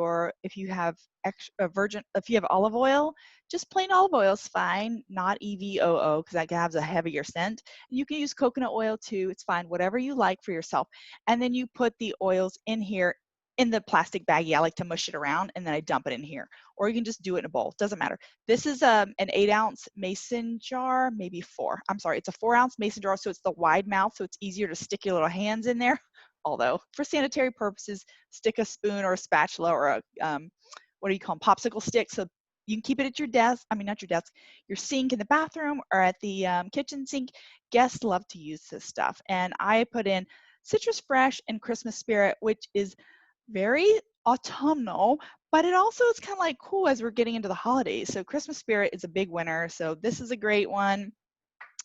if you have if you have olive oil, just plain olive oil is fine, not EVOO, because that has a heavier scent. You can use coconut oil too, it's fine, whatever you like for yourself. And then you put the oils in here in the plastic baggie. I like to mush it around and then I dump it in here. Or you can just do it in a bowl, doesn't matter. This is an 8-ounce mason jar, maybe 4. I'm sorry, it's a 4-ounce mason jar, so it's the wide mouth, so it's easier to stick your little hands in there. Although, for sanitary purposes, stick a spoon or a spatula or a, what do you call them, popsicle stick, so you can keep it at your desk, I mean, not your desk, your sink in the bathroom or at the kitchen sink. Guests love to use this stuff. And I put in Citrus Fresh and Christmas Spirit, which is very autumnal, but it also is kind of like cool as we're getting into the holidays. So Christmas spirit is a big winner. So this is a great one.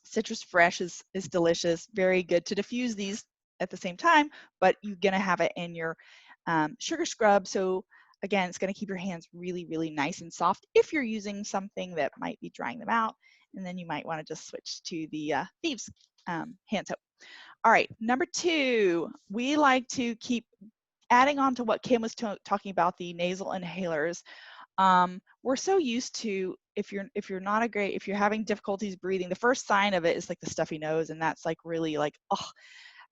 Citrus fresh is delicious. Very good to diffuse these at the same time, but you're gonna have it in your sugar scrub. So again, it's gonna keep your hands really, really nice and soft if you're using something that might be drying them out. And then you might wanna just switch to the Thieves hand soap. All right, number 2, we like to keep adding on to what Kim was talking about, the nasal inhalers. We're so used to, if you're having difficulties breathing, the first sign of it is like the stuffy nose, and that's like really like, oh,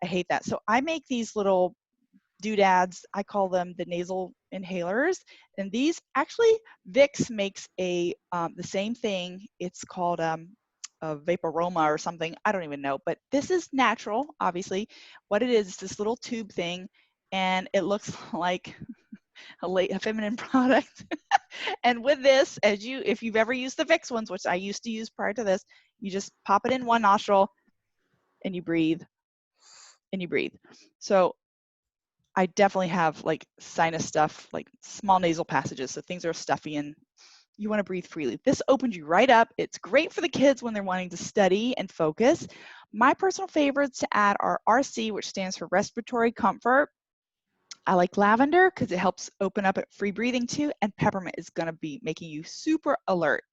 I hate that. So I make these little doodads. I call them the nasal inhalers, and these actually Vicks makes the same thing. It's called a Vaporoma or something. I don't even know, but this is natural. Obviously, what it is this little tube thing, and it looks like a feminine product. And with this, if you've ever used the Vicks ones, which I used to use prior to this, you just pop it in one nostril and you breathe and you breathe. So I definitely have like sinus stuff, like small nasal passages. So things are stuffy and you want to breathe freely. This opens you right up. It's great for the kids when they're wanting to study and focus. My personal favorites to add are RC, which stands for respiratory comfort. I like lavender because it helps open up free breathing too, and peppermint is going to be making you super alert.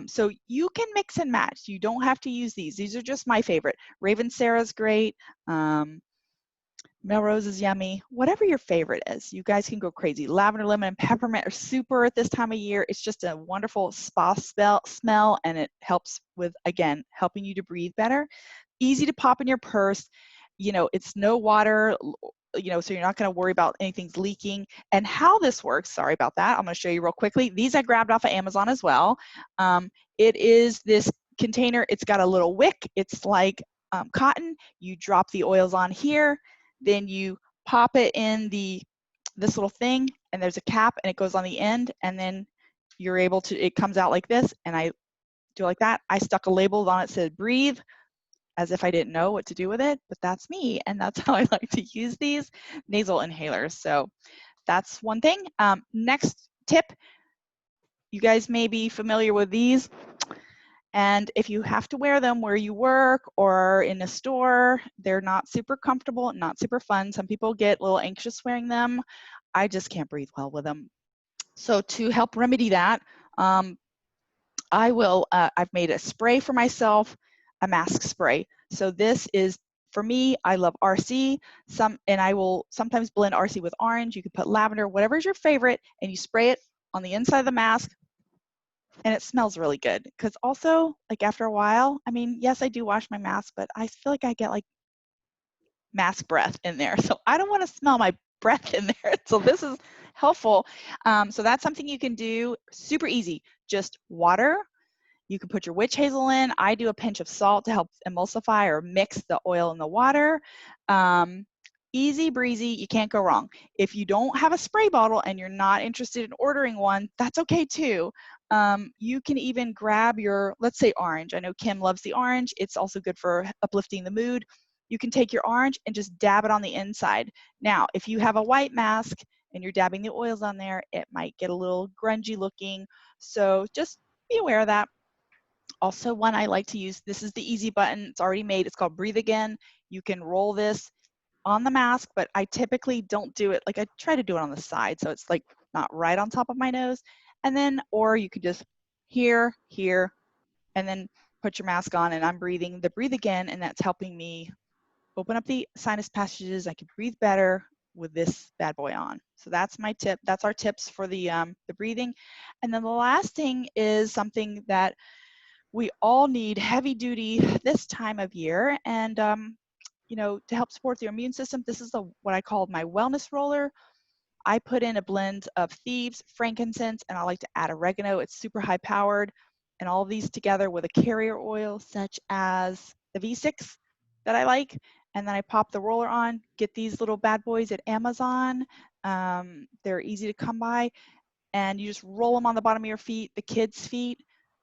So you can mix and match. You don't have to use these. These are just my favorite. Raven Sarah's great. Melrose is yummy. Whatever your favorite is, you guys can go crazy. Lavender, lemon, and peppermint are super at this time of year. It's just a wonderful spa smell, and it helps with, again, helping you to breathe better. Easy to pop in your purse. You know, it's no water, you know, so you're not going to worry about anything's leaking. And how this works, sorry about that, I'm going to show you real quickly. These I grabbed off of Amazon as well. It is this container. It's got a little wick. It's like cotton. You drop the oils on here. Then you pop it in this little thing, and there's a cap, and it goes on the end, and then you're able to, it comes out like this, and I do like that. I stuck a label on it that said breathe, as if I didn't know what to do with it, but that's me, and that's how I like to use these nasal inhalers. So that's one thing. Next tip, you guys may be familiar with these. And if you have to wear them where you work or in a store, they're not super comfortable, not super fun. Some people get a little anxious wearing them. I just can't breathe well with them. So to help remedy that, I've made a spray for myself, a mask spray. So this is, for me, I love RC, and I will sometimes blend RC with orange. You can put lavender, whatever's your favorite, and you spray it on the inside of the mask, and it smells really good. Because also, like after a while, I mean, yes, I do wash my mask, but I feel like I get like mask breath in there. So I don't want to smell my breath in there. So this is helpful. So that's something you can do, super easy. Just water. You can put your witch hazel in. I do a pinch of salt to help emulsify or mix the oil in the water. Easy breezy, you can't go wrong. If you don't have a spray bottle and you're not interested in ordering one, that's okay too. You can even grab your, let's say orange. I know Kim loves the orange. It's also good for uplifting the mood. You can take your orange and just dab it on the inside. Now, if you have a white mask and you're dabbing the oils on there, it might get a little grungy looking. So just be aware of that. Also, one I like to use, this is the easy button. It's already made. It's called Breathe Again. You can roll this on the mask, but I typically don't do it. Like I try to do it on the side, so it's like not right on top of my nose. And then, or you could just here, and then put your mask on, and I'm breathing the Breathe Again, and that's helping me open up the sinus passages. I can breathe better with this bad boy on. So that's my tip. That's our tips for the breathing. And then the last thing is something that we all need heavy duty this time of year. And you know, to help support your immune system, this is what I call my wellness roller. I put in a blend of thieves, frankincense, and I like to add oregano. It's super high powered. And all of these together with a carrier oil such as the V6 that I like. And then I pop the roller on, get these little bad boys at Amazon. They're easy to come by. And you just roll them on the bottom of your feet, the kids' feet.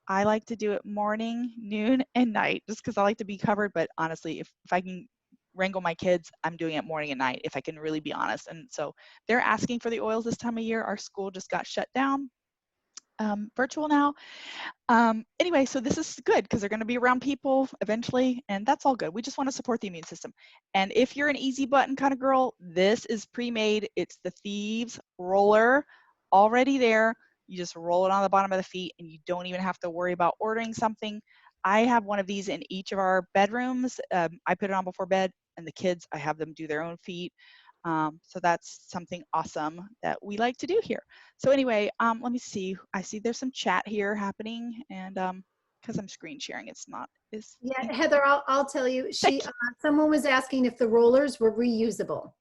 I like to do it morning, noon, and night just because I like to be covered. But honestly, if I can wrangle my kids, I'm doing it morning and night, if I can really be honest. And so they're asking for the oils this time of year. Our school just got shut down, virtual now. Anyway, so this is good because they're going to be around people eventually, and that's all good. We just want to support the immune system. And if you're an easy button kind of girl, this is pre-made. It's the Thieves Roller already there. You just roll it on the bottom of the feet, and you don't even have to worry about ordering something. I have one of these in each of our bedrooms. I put it on before bed, and the kids, I have them do their own feet. So that's something awesome that we like to do here. So anyway, let me see. I see there's some chat here happening, and because I'm screen sharing, it's not. Yeah, Heather, I'll tell you. Thank you. Someone was asking if the rollers were reusable.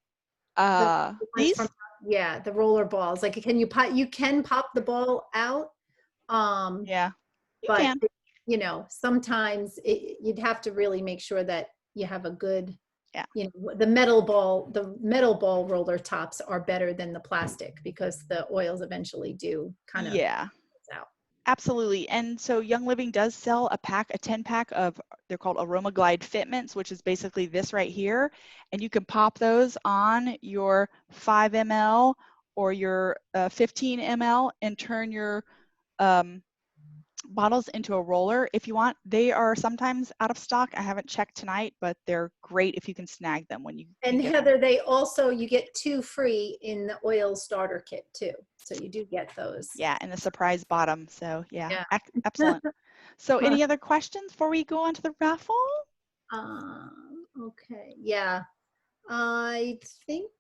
The ones These? yeah, the roller balls. Like, can you pop? You can pop the ball out. Yeah, you but can. you know, sometimes you'd have to really make sure that you have a good. Yeah. You know, the metal ball roller tops are better than the plastic because the oils eventually do kind of out. Absolutely. And so Young Living does sell a 10-pack of, they're called Aroma Glide Fitments, which is basically this right here. And you can pop those on your 5 ml or your 15 ml and turn your bottles into a roller if you want. They are sometimes out of stock. I haven't checked tonight, but they're great if you can snag them when you And get Heather, they also, you get 2 free in the oil starter kit too. So you do get those. Yeah, and the surprise bottom. So yeah. Excellent. Yeah. So any other questions before we go on to the raffle? Okay. Yeah. I think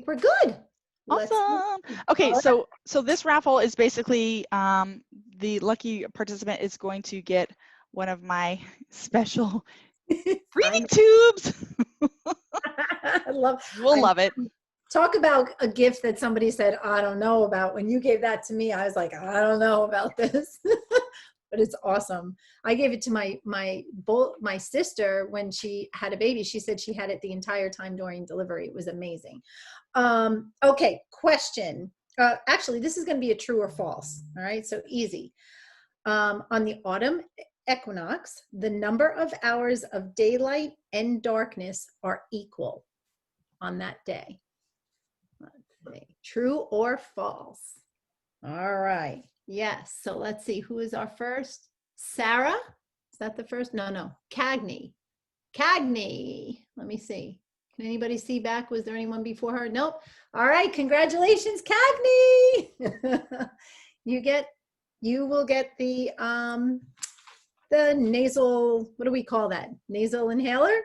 we're good. Awesome. Okay, so this raffle is basically the lucky participant is going to get one of my special breathing tubes. I love it. Talk about a gift that somebody said, I don't know about. When you gave that to me, I was like, I don't know about this. But it's awesome. I gave it to my sister when she had a baby. She said she had it the entire time during delivery. It was amazing. Okay, question. Actually, this is going to be a true or false. All right, so easy. On the autumn equinox, the number of hours of daylight and darkness are equal on that day. Let's see. True or false? All right. Yes. So let's see. Who is our first? Sarah? Is that the first? No. Cagney. Let me see. Can anybody see back? Was there anyone before her? Nope. All right. Congratulations, Cagney. You will get the nasal, what do we call that? Nasal inhaler?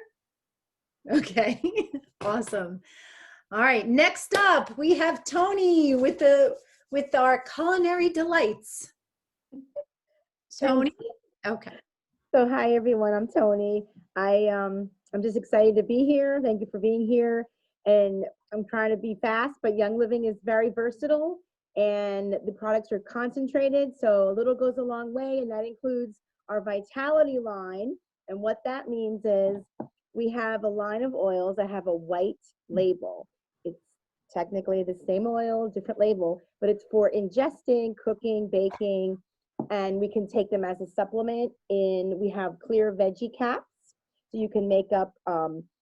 Okay. Awesome. All right. Next up, we have Tony with our culinary delights. Tony? Okay. So hi everyone, I'm Tony. I'm just excited to be here. Thank you for being here. And I'm trying to be fast, but Young Living is very versatile and the products are concentrated. So a little goes a long way, and that includes our Vitality line. And what that means is we have a line of oils that have a white label. It's technically the same oil, different label, but it's for ingesting, cooking, baking, and we can take them as a supplement. We have clear veggie caps, so you can make up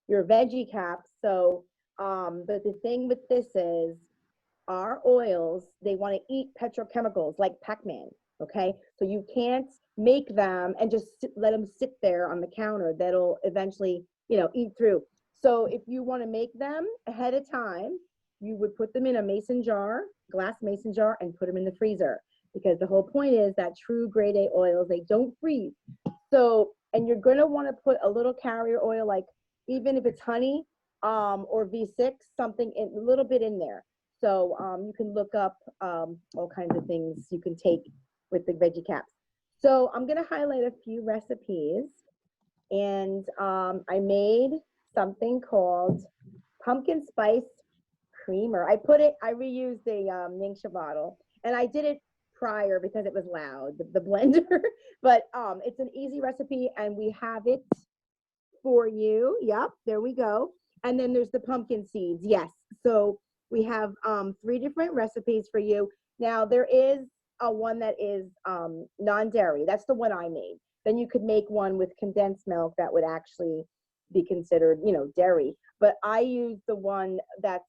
your veggie caps. So but the thing with this is our oils, they want to eat petrochemicals like Pac-Man. Okay, so you can't make them and just let them sit there on the counter. That'll eventually eat through. So if you want to make them ahead of time, you would put them in a mason jar, glass mason jar, and put them in the freezer. Because the whole point is that true grade A oils, they don't freeze. So, and you're going to want to put a little carrier oil, like even if it's honey or V6, something a little bit in there. So you can look up all kinds of things you can take with the veggie caps. So I'm going to highlight a few recipes. And I made something called pumpkin spice creamer. I reused the Ningxia bottle, and I did it prior because it was loud, the blender, but it's an easy recipe and we have it for you. Yep, there we go. And then there's the pumpkin seeds. Yes, so we have 3 different recipes for you. Now there is one that is non-dairy. That's the one I made. Then you could make one with condensed milk that would actually be considered, you know, dairy. But I use the one that's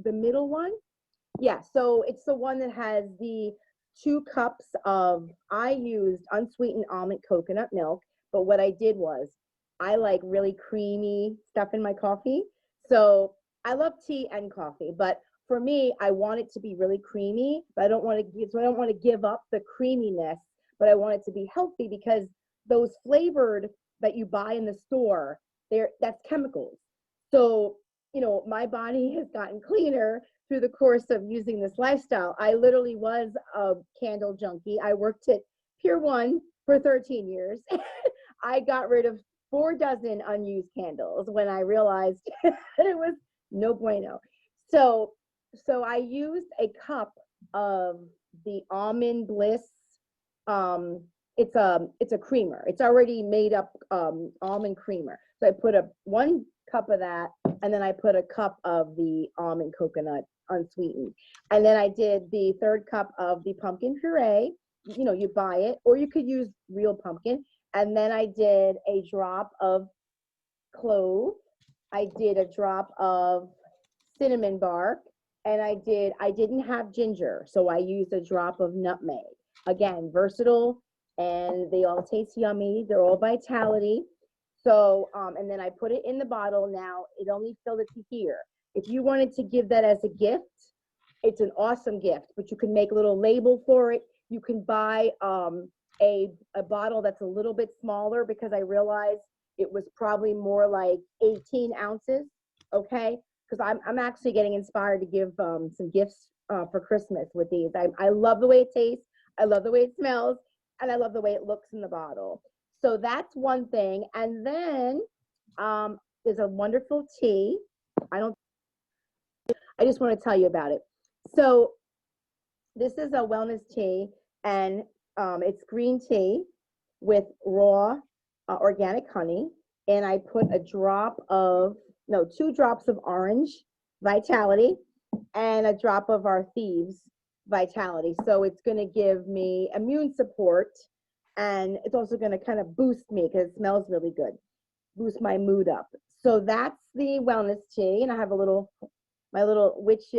the middle one. Yeah, so it's the one that has the 2 cups of, I used unsweetened almond coconut milk, but what I did was I like really creamy stuff in my coffee. So I love tea and coffee, but for me, I want it to be really creamy, but I don't want to give up the creaminess, but I want it to be healthy because those flavored that you buy in the store, that's chemicals. So, you know, my body has gotten cleaner through the course of using this lifestyle. I literally was a candle junkie. I worked at Pier 1 for 13 years. I got rid of 4 dozen unused candles when I realized that it was no bueno. So I used a cup of the Almond Bliss. It's a creamer. It's already made up almond creamer. So I put 1 cup of that, and then I put a cup of the almond coconut unsweetened. And then I did the 3rd cup of the pumpkin puree. You know, you buy it, or you could use real pumpkin. And then I did a drop of clove. I did a drop of cinnamon bark, and I didn't have ginger, so I used a drop of nutmeg. Again, versatile, and they all taste yummy. They're all Vitality. So, and then I put it in the bottle. Now, it only filled it to here. If you wanted to give that as a gift, it's an awesome gift, but you can make a little label for it. You can buy a bottle that's a little bit smaller, because I realized it was probably more like 18 ounces, okay? Because I'm actually getting inspired to give some gifts for Christmas with these. I love the way it tastes, I love the way it smells, and I love the way it looks in the bottle. So that's one thing. And then there's a wonderful tea. I just want to tell you about it. So this is a wellness tea, and it's green tea with raw organic honey. And I put 2 drops of orange Vitality and a drop of our Thieves Vitality. So it's going to give me immune support, and it's also going to kind of boost me because it smells really good, boost my mood up. So that's the wellness tea. And I have my little witch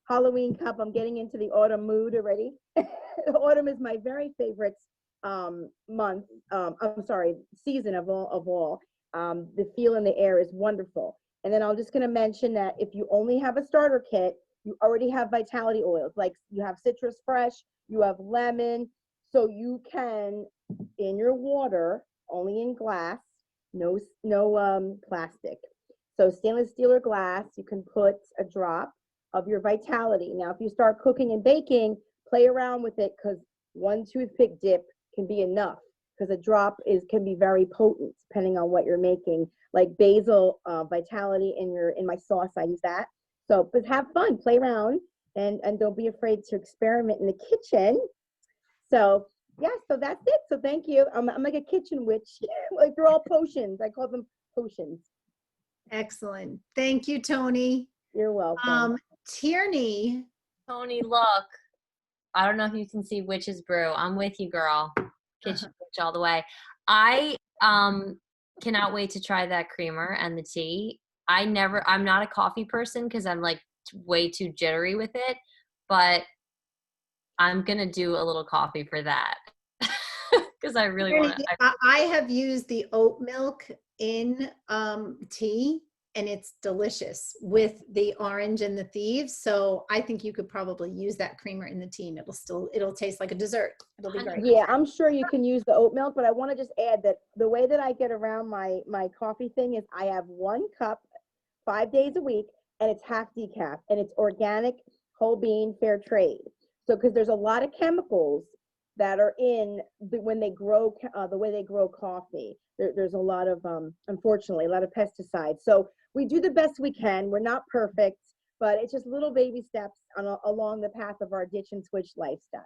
Halloween cup. I'm getting into the autumn mood already. Autumn is my very favorite season of all. The feel in the air is wonderful. And then I'm just going to mention that if you only have a starter kit, you already have Vitality oils. Like, you have citrus fresh, you have lemon. So you can, in your water, only in glass, no plastic. So stainless steel or glass, you can put a drop of your Vitality. Now, if you start cooking and baking, play around with it, because 1 toothpick dip can be enough, because a drop can be very potent depending on what you're making. Like basil Vitality in my sauce, I use that. So, but have fun, play around, and don't be afraid to experiment in the kitchen. So yeah, so that's it. So thank you. I'm like a kitchen witch. Like, they're all potions. I call them potions. Excellent. Thank you, Tony. You're welcome. Tierney. Tony, look. I don't know if you can see Witch's Brew. I'm with you, girl. Kitchen witch all the way. I cannot wait to try that creamer and the tea. I'm not a coffee person because I'm like way too jittery with it, but I'm going to do a little coffee for that because I really want to. I have used the oat milk in tea, and it's delicious with the orange and the Thieves. So I think you could probably use that creamer in the tea, and it'll taste like a dessert. It'll be great. Yeah, I'm sure you can use the oat milk, but I want to just add that the way that I get around my coffee thing is I have 1 cup 5 days a week, and it's half decaf, and it's organic, whole bean, fair trade. So, because there's a lot of chemicals that are in the way they grow coffee. There's a lot of, unfortunately, a lot of pesticides. So we do the best we can. We're not perfect, but it's just little baby steps along the path of our ditch and switch lifestyle.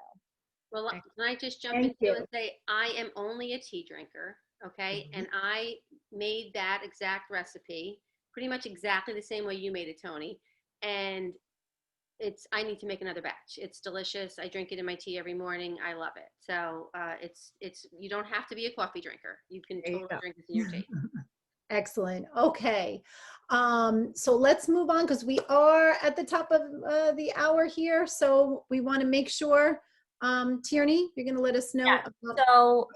Well, can I just jump in too and say, I am only a tea drinker, okay? And I made that exact recipe, pretty much exactly the same way you made it, Tony. And I need to make another batch. It's delicious. I drink it in my tea every morning. I love it. So you don't have to be a coffee drinker. You can totally drink this in your tea. Excellent. Okay. So let's move on because we are at the top of the hour here. So we want to make sure, Tierney, you're going to let us know. Yeah. About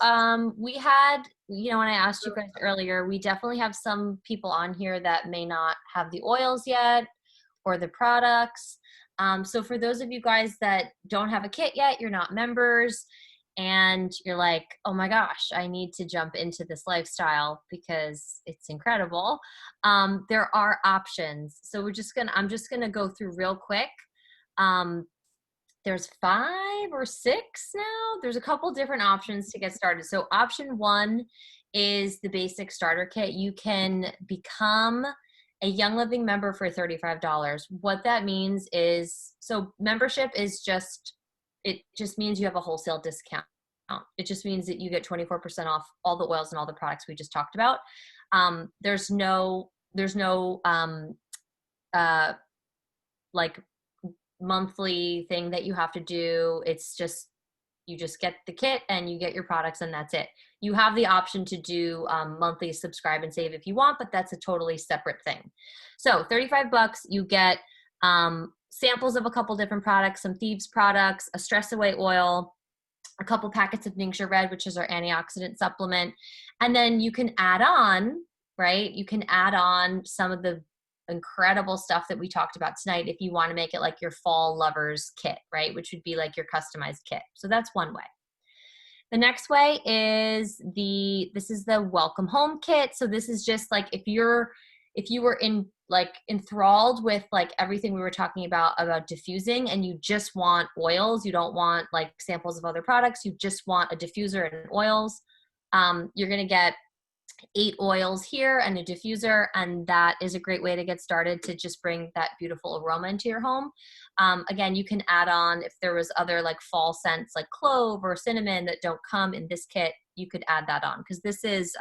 So we had, you know, when I asked you guys earlier, we definitely have some people on here that may not have the oils yet or the products. So for those of you guys that don't have a kit yet, you're not members, and you're like, oh my gosh, I need to jump into this lifestyle because it's incredible. There are options. So I'm just gonna go through real quick. There's 5 or 6 now. There's a couple different options to get started. So option 1 is the basic starter kit. You can become a Young Living member for $35. What that means is, so membership is it just means you have a wholesale discount. It just means that you get 24% off all the oils and all the products we just talked about. There's no like monthly thing that you have to do. It's just, you just get the kit and you get your products and that's it. You have the option to do monthly subscribe and save if you want, but that's a totally separate thing. So $35, you get samples of a couple different products, some Thieves products, a Stress Away oil, a couple packets of Ningxia Red, which is our antioxidant supplement. And then you can add on, right? You can add on some of the incredible stuff that we talked about tonight if you want to make it like your fall lovers kit, right? Which would be like your customized kit. So that's one way. The next way is this is the welcome home kit. So this is just like if you were enthralled with like everything we were talking about diffusing, and you just want oils, you don't want like samples of other products, you just want a diffuser and oils, you're going to get 8 oils here and a diffuser, and that is a great way to get started to just bring that beautiful aroma into your home. Again, you can add on, if there was other like fall scents like clove or cinnamon that don't come in this kit, you could add that on, because this is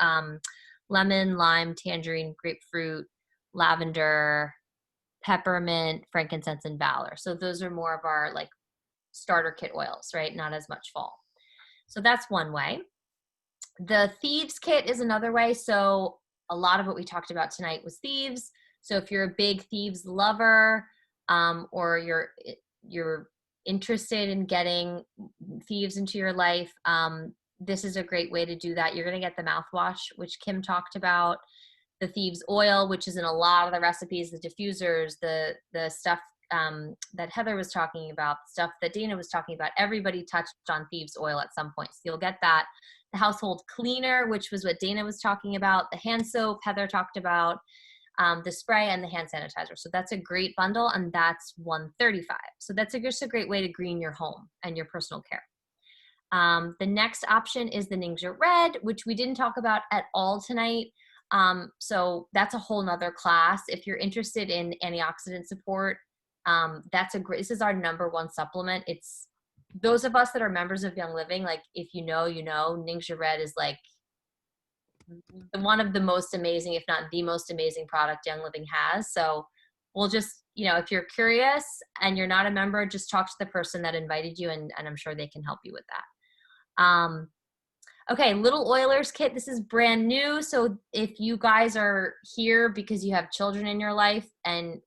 lemon, lime, tangerine, grapefruit, lavender, peppermint, frankincense, and valor. So those are more of our like starter kit oils, right? Not as much fall. So that's one way. The Thieves kit is another way. So a lot of what we talked about tonight was Thieves. So if you're a big Thieves lover, or you're interested in getting Thieves into your life, this is a great way to do that. You're going to get the mouthwash, which Kim talked about, the Thieves oil, which is in a lot of the recipes, the diffusers, the stuff that Heather was talking about, stuff that Dana was talking about. Everybody touched on Thieves oil at some point. So you'll get that. The household cleaner, which was what Dana was talking about, the hand soap Heather talked about, the spray, and the hand sanitizer. So that's a great bundle, and that's $135. So that's just a great way to green your home and your personal care. The next option is the Ningxia Red, which we didn't talk about at all tonight. So that's a whole nother class. If you're interested in antioxidant support, this is our #1 supplement. It's those of us that are members of Young Living, like if you know, Ningxia Red is like one of the most amazing, if not the most amazing product Young Living has. So we'll just, if you're curious and you're not a member, just talk to the person that invited you, and I'm sure they can help you with that. Okay, Little Oilers kit. This is brand new. So if you guys are here because you have children in your life,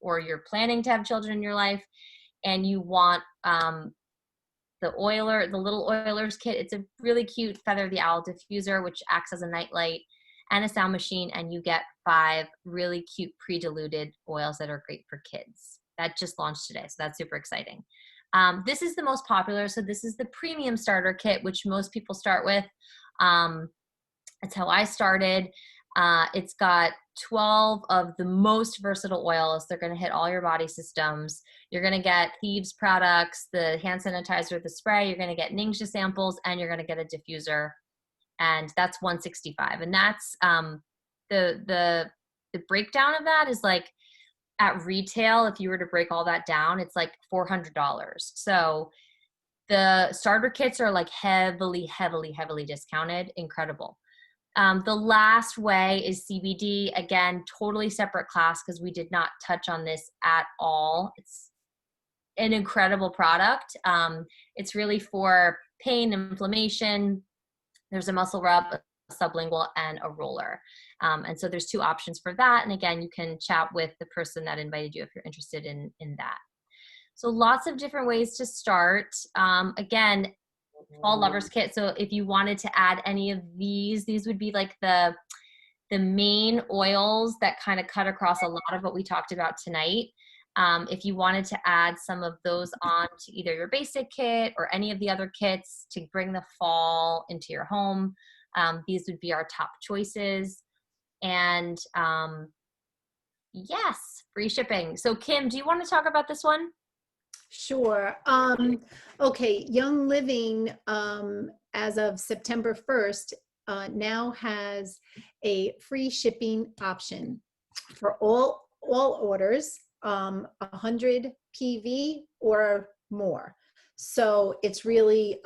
or you're planning to have children in your life, and you want the Little Oilers kit, it's a really cute Feather the Owl diffuser, which acts as a nightlight and a sound machine, and you get 5 really cute pre-diluted oils that are great for kids. That just launched today, so that's super exciting. This is the most popular. So this is the premium starter kit, which most people start with. That's how I started. It's got 12 of the most versatile oils. They're going to hit all your body systems. You're going to get Thieves products, the hand sanitizer, the spray. You're going to get Ningxia samples, and you're going to get a diffuser. And that's $165. And that's the breakdown of that is like at retail, if you were to break all that down, it's like $400. So the starter kits are like heavily, heavily, heavily discounted. Incredible. The last way is CBD. Again, totally separate class because we did not touch on this at all. It's an incredible product. It's really for pain, inflammation. There's a muscle rub, a sublingual and a roller. And so there's 2 options for that. And again, you can chat with the person that invited you if you're interested in that. So lots of different ways to start. Again, fall lovers kit. So if you wanted to add any of these would be like the main oils that kind of cut across a lot of what we talked about tonight. If you wanted to add some of those on to either your basic kit or any of the other kits to bring the fall into your home, these would be our top choices. And yes, free shipping. So Kim, do you want to talk about this one? Sure. Okay, Young Living, as of September 1st, now has a free shipping option for all orders, 100 PV or more. So it's really,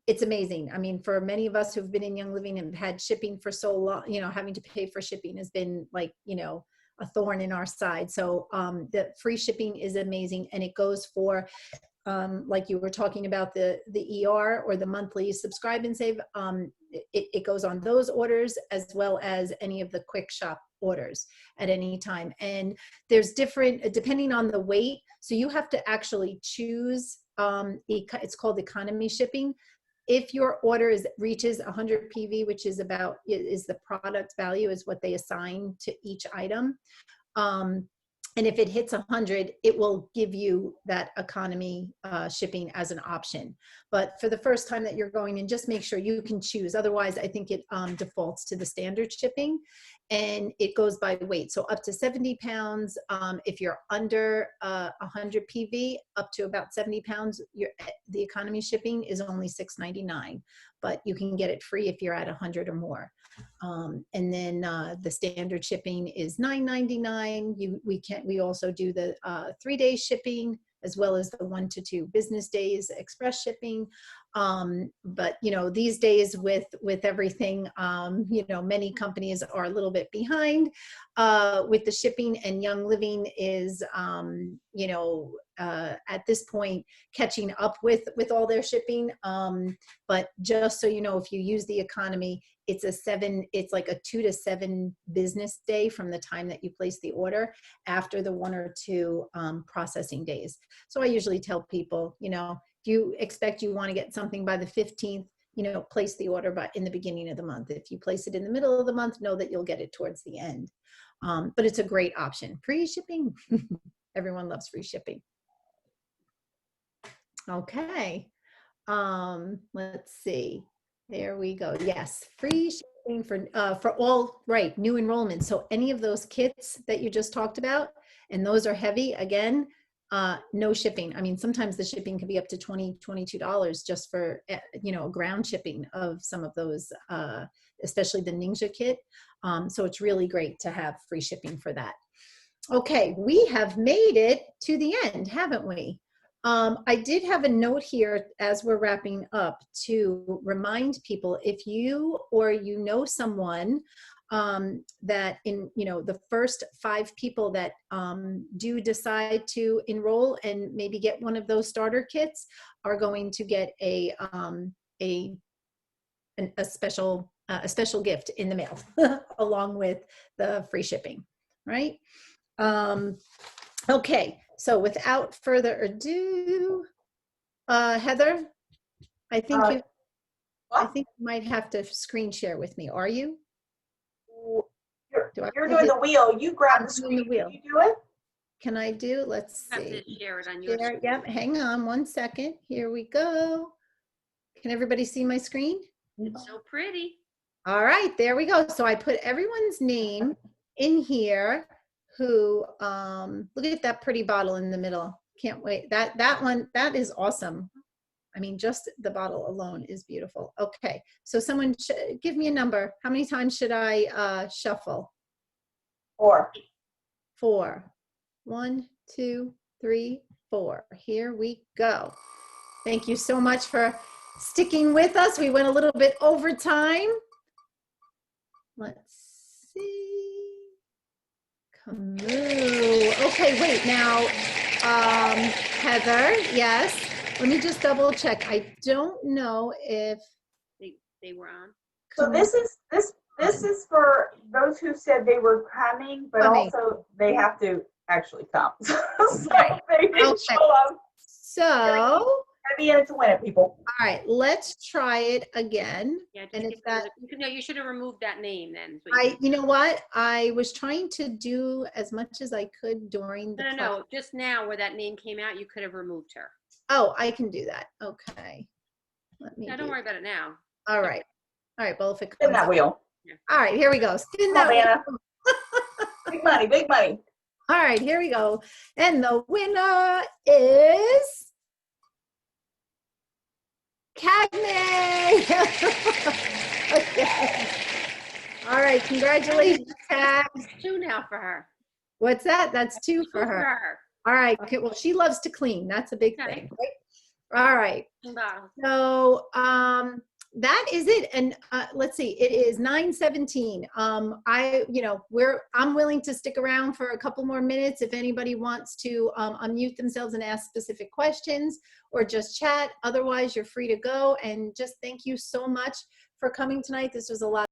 it's amazing. I mean, for many of us who've been in Young Living and had shipping for so long, you know, having to pay for shipping has been like, you know, a thorn in our side. So the free shipping is amazing, and it goes for, like you were talking about the ER or the monthly subscribe and save. It goes on those orders as well as any of the quick shop orders at any time. And there's different, depending on the weight. So you have to actually choose, it's called economy shipping. If your order reaches 100 PV, which is the product value, is what they assign to each item. And if it hits 100, it will give you that economy shipping as an option. But for the first time that you're going in, just make sure you can choose. Otherwise, I think it defaults to the standard shipping, and it goes by weight. So up to 70 pounds, if you're under 100 PV, up to about 70 pounds, the economy shipping is only $6.99, but you can get it free if you're at 100 or more. And then the standard shipping is $9.99. We also do the 3-day shipping, as well as the 1 to 2 business days express shipping. But you know, these days with everything, you know, many companies are a little bit behind with the shipping, and Young Living is, you know, at this point catching up with all their shipping. But just so you know, if you use the economy, it's like a 2 to 7 business day from the time that you place the order, after the 1 or 2 processing days. So I usually tell people, you know, if you expect you want to get something by the 15th, you know, place the order in the beginning of the month. If you place it in the middle of the month, know that you'll get it towards the end. But it's a great option. Free shipping. Everyone loves free shipping. Okay. Let's see. There we go. Yes, free shipping for all, right, new enrollments. So any of those kits that you just talked about, and those are heavy, again, no shipping. I mean, sometimes the shipping can be up to $20, $22 just for, you know, ground shipping of some of those, especially the Ninja kit. So it's really great to have free shipping for that. Okay, we have made it to the end, haven't we? I did have a note here as we're wrapping up to remind people, if you or you know someone that in, you know, the first 5 people that do decide to enroll and maybe get one of those starter kits are going to get a special gift in the mail along with the free shipping, right? Okay, so without further ado, Heather, I think you might have to screen share with me. Are you? You're doing the wheel. You grab the screen. Wheel. Can you do it? Can I do? Let's see. Have to share it on your screen. Yep. Hang on 1 second. Here we go. Can everybody see my screen? It's so pretty. All right, there we go. So I put everyone's name in here. Who look at that pretty bottle in the middle. Can't wait. That one, that is awesome. I mean, just the bottle alone is beautiful. Okay, so someone give me a number. How many times should I shuffle? 4. 4. 1, 2, 3, 4. Here we go. Thank you so much for sticking with us. We went a little bit over time. Let's see. Okay, wait, now, Heather, yes, let me just double check. I don't know if They were on. So this is for those who said they were coming, but Coming. also they have to actually come. So Right. they didn't Okay. show up. So, all Gotta be in it to win it, people. right, let's try it again. Yeah, just And give it's her that no, you should have removed that name then. is what you you know what? I was trying to do as much as I could during the No, class. no, just now where that name came out, you could have removed her. Oh, I can do that. Okay. Let me No, don't do- worry about it now. All right. All right, well, if it Spin comes that up. wheel. All right, here we go. Spin Come on, that Vanna. wheel. Big money, big money. All right, here we go. And the winner is Cagney. Okay. All right, congratulations, Cag. Two now for her. What's that? That's two for her. All right. Okay. Well, she loves to clean. That's a big Okay. thing, right? All right. Two bottles. So that is it. And let's see. It is 9:17. I'm willing to stick around for a couple more minutes if anybody wants to unmute themselves and ask specific questions or just chat. Otherwise, you're free to go. And just thank you so much for coming tonight. This was a lot.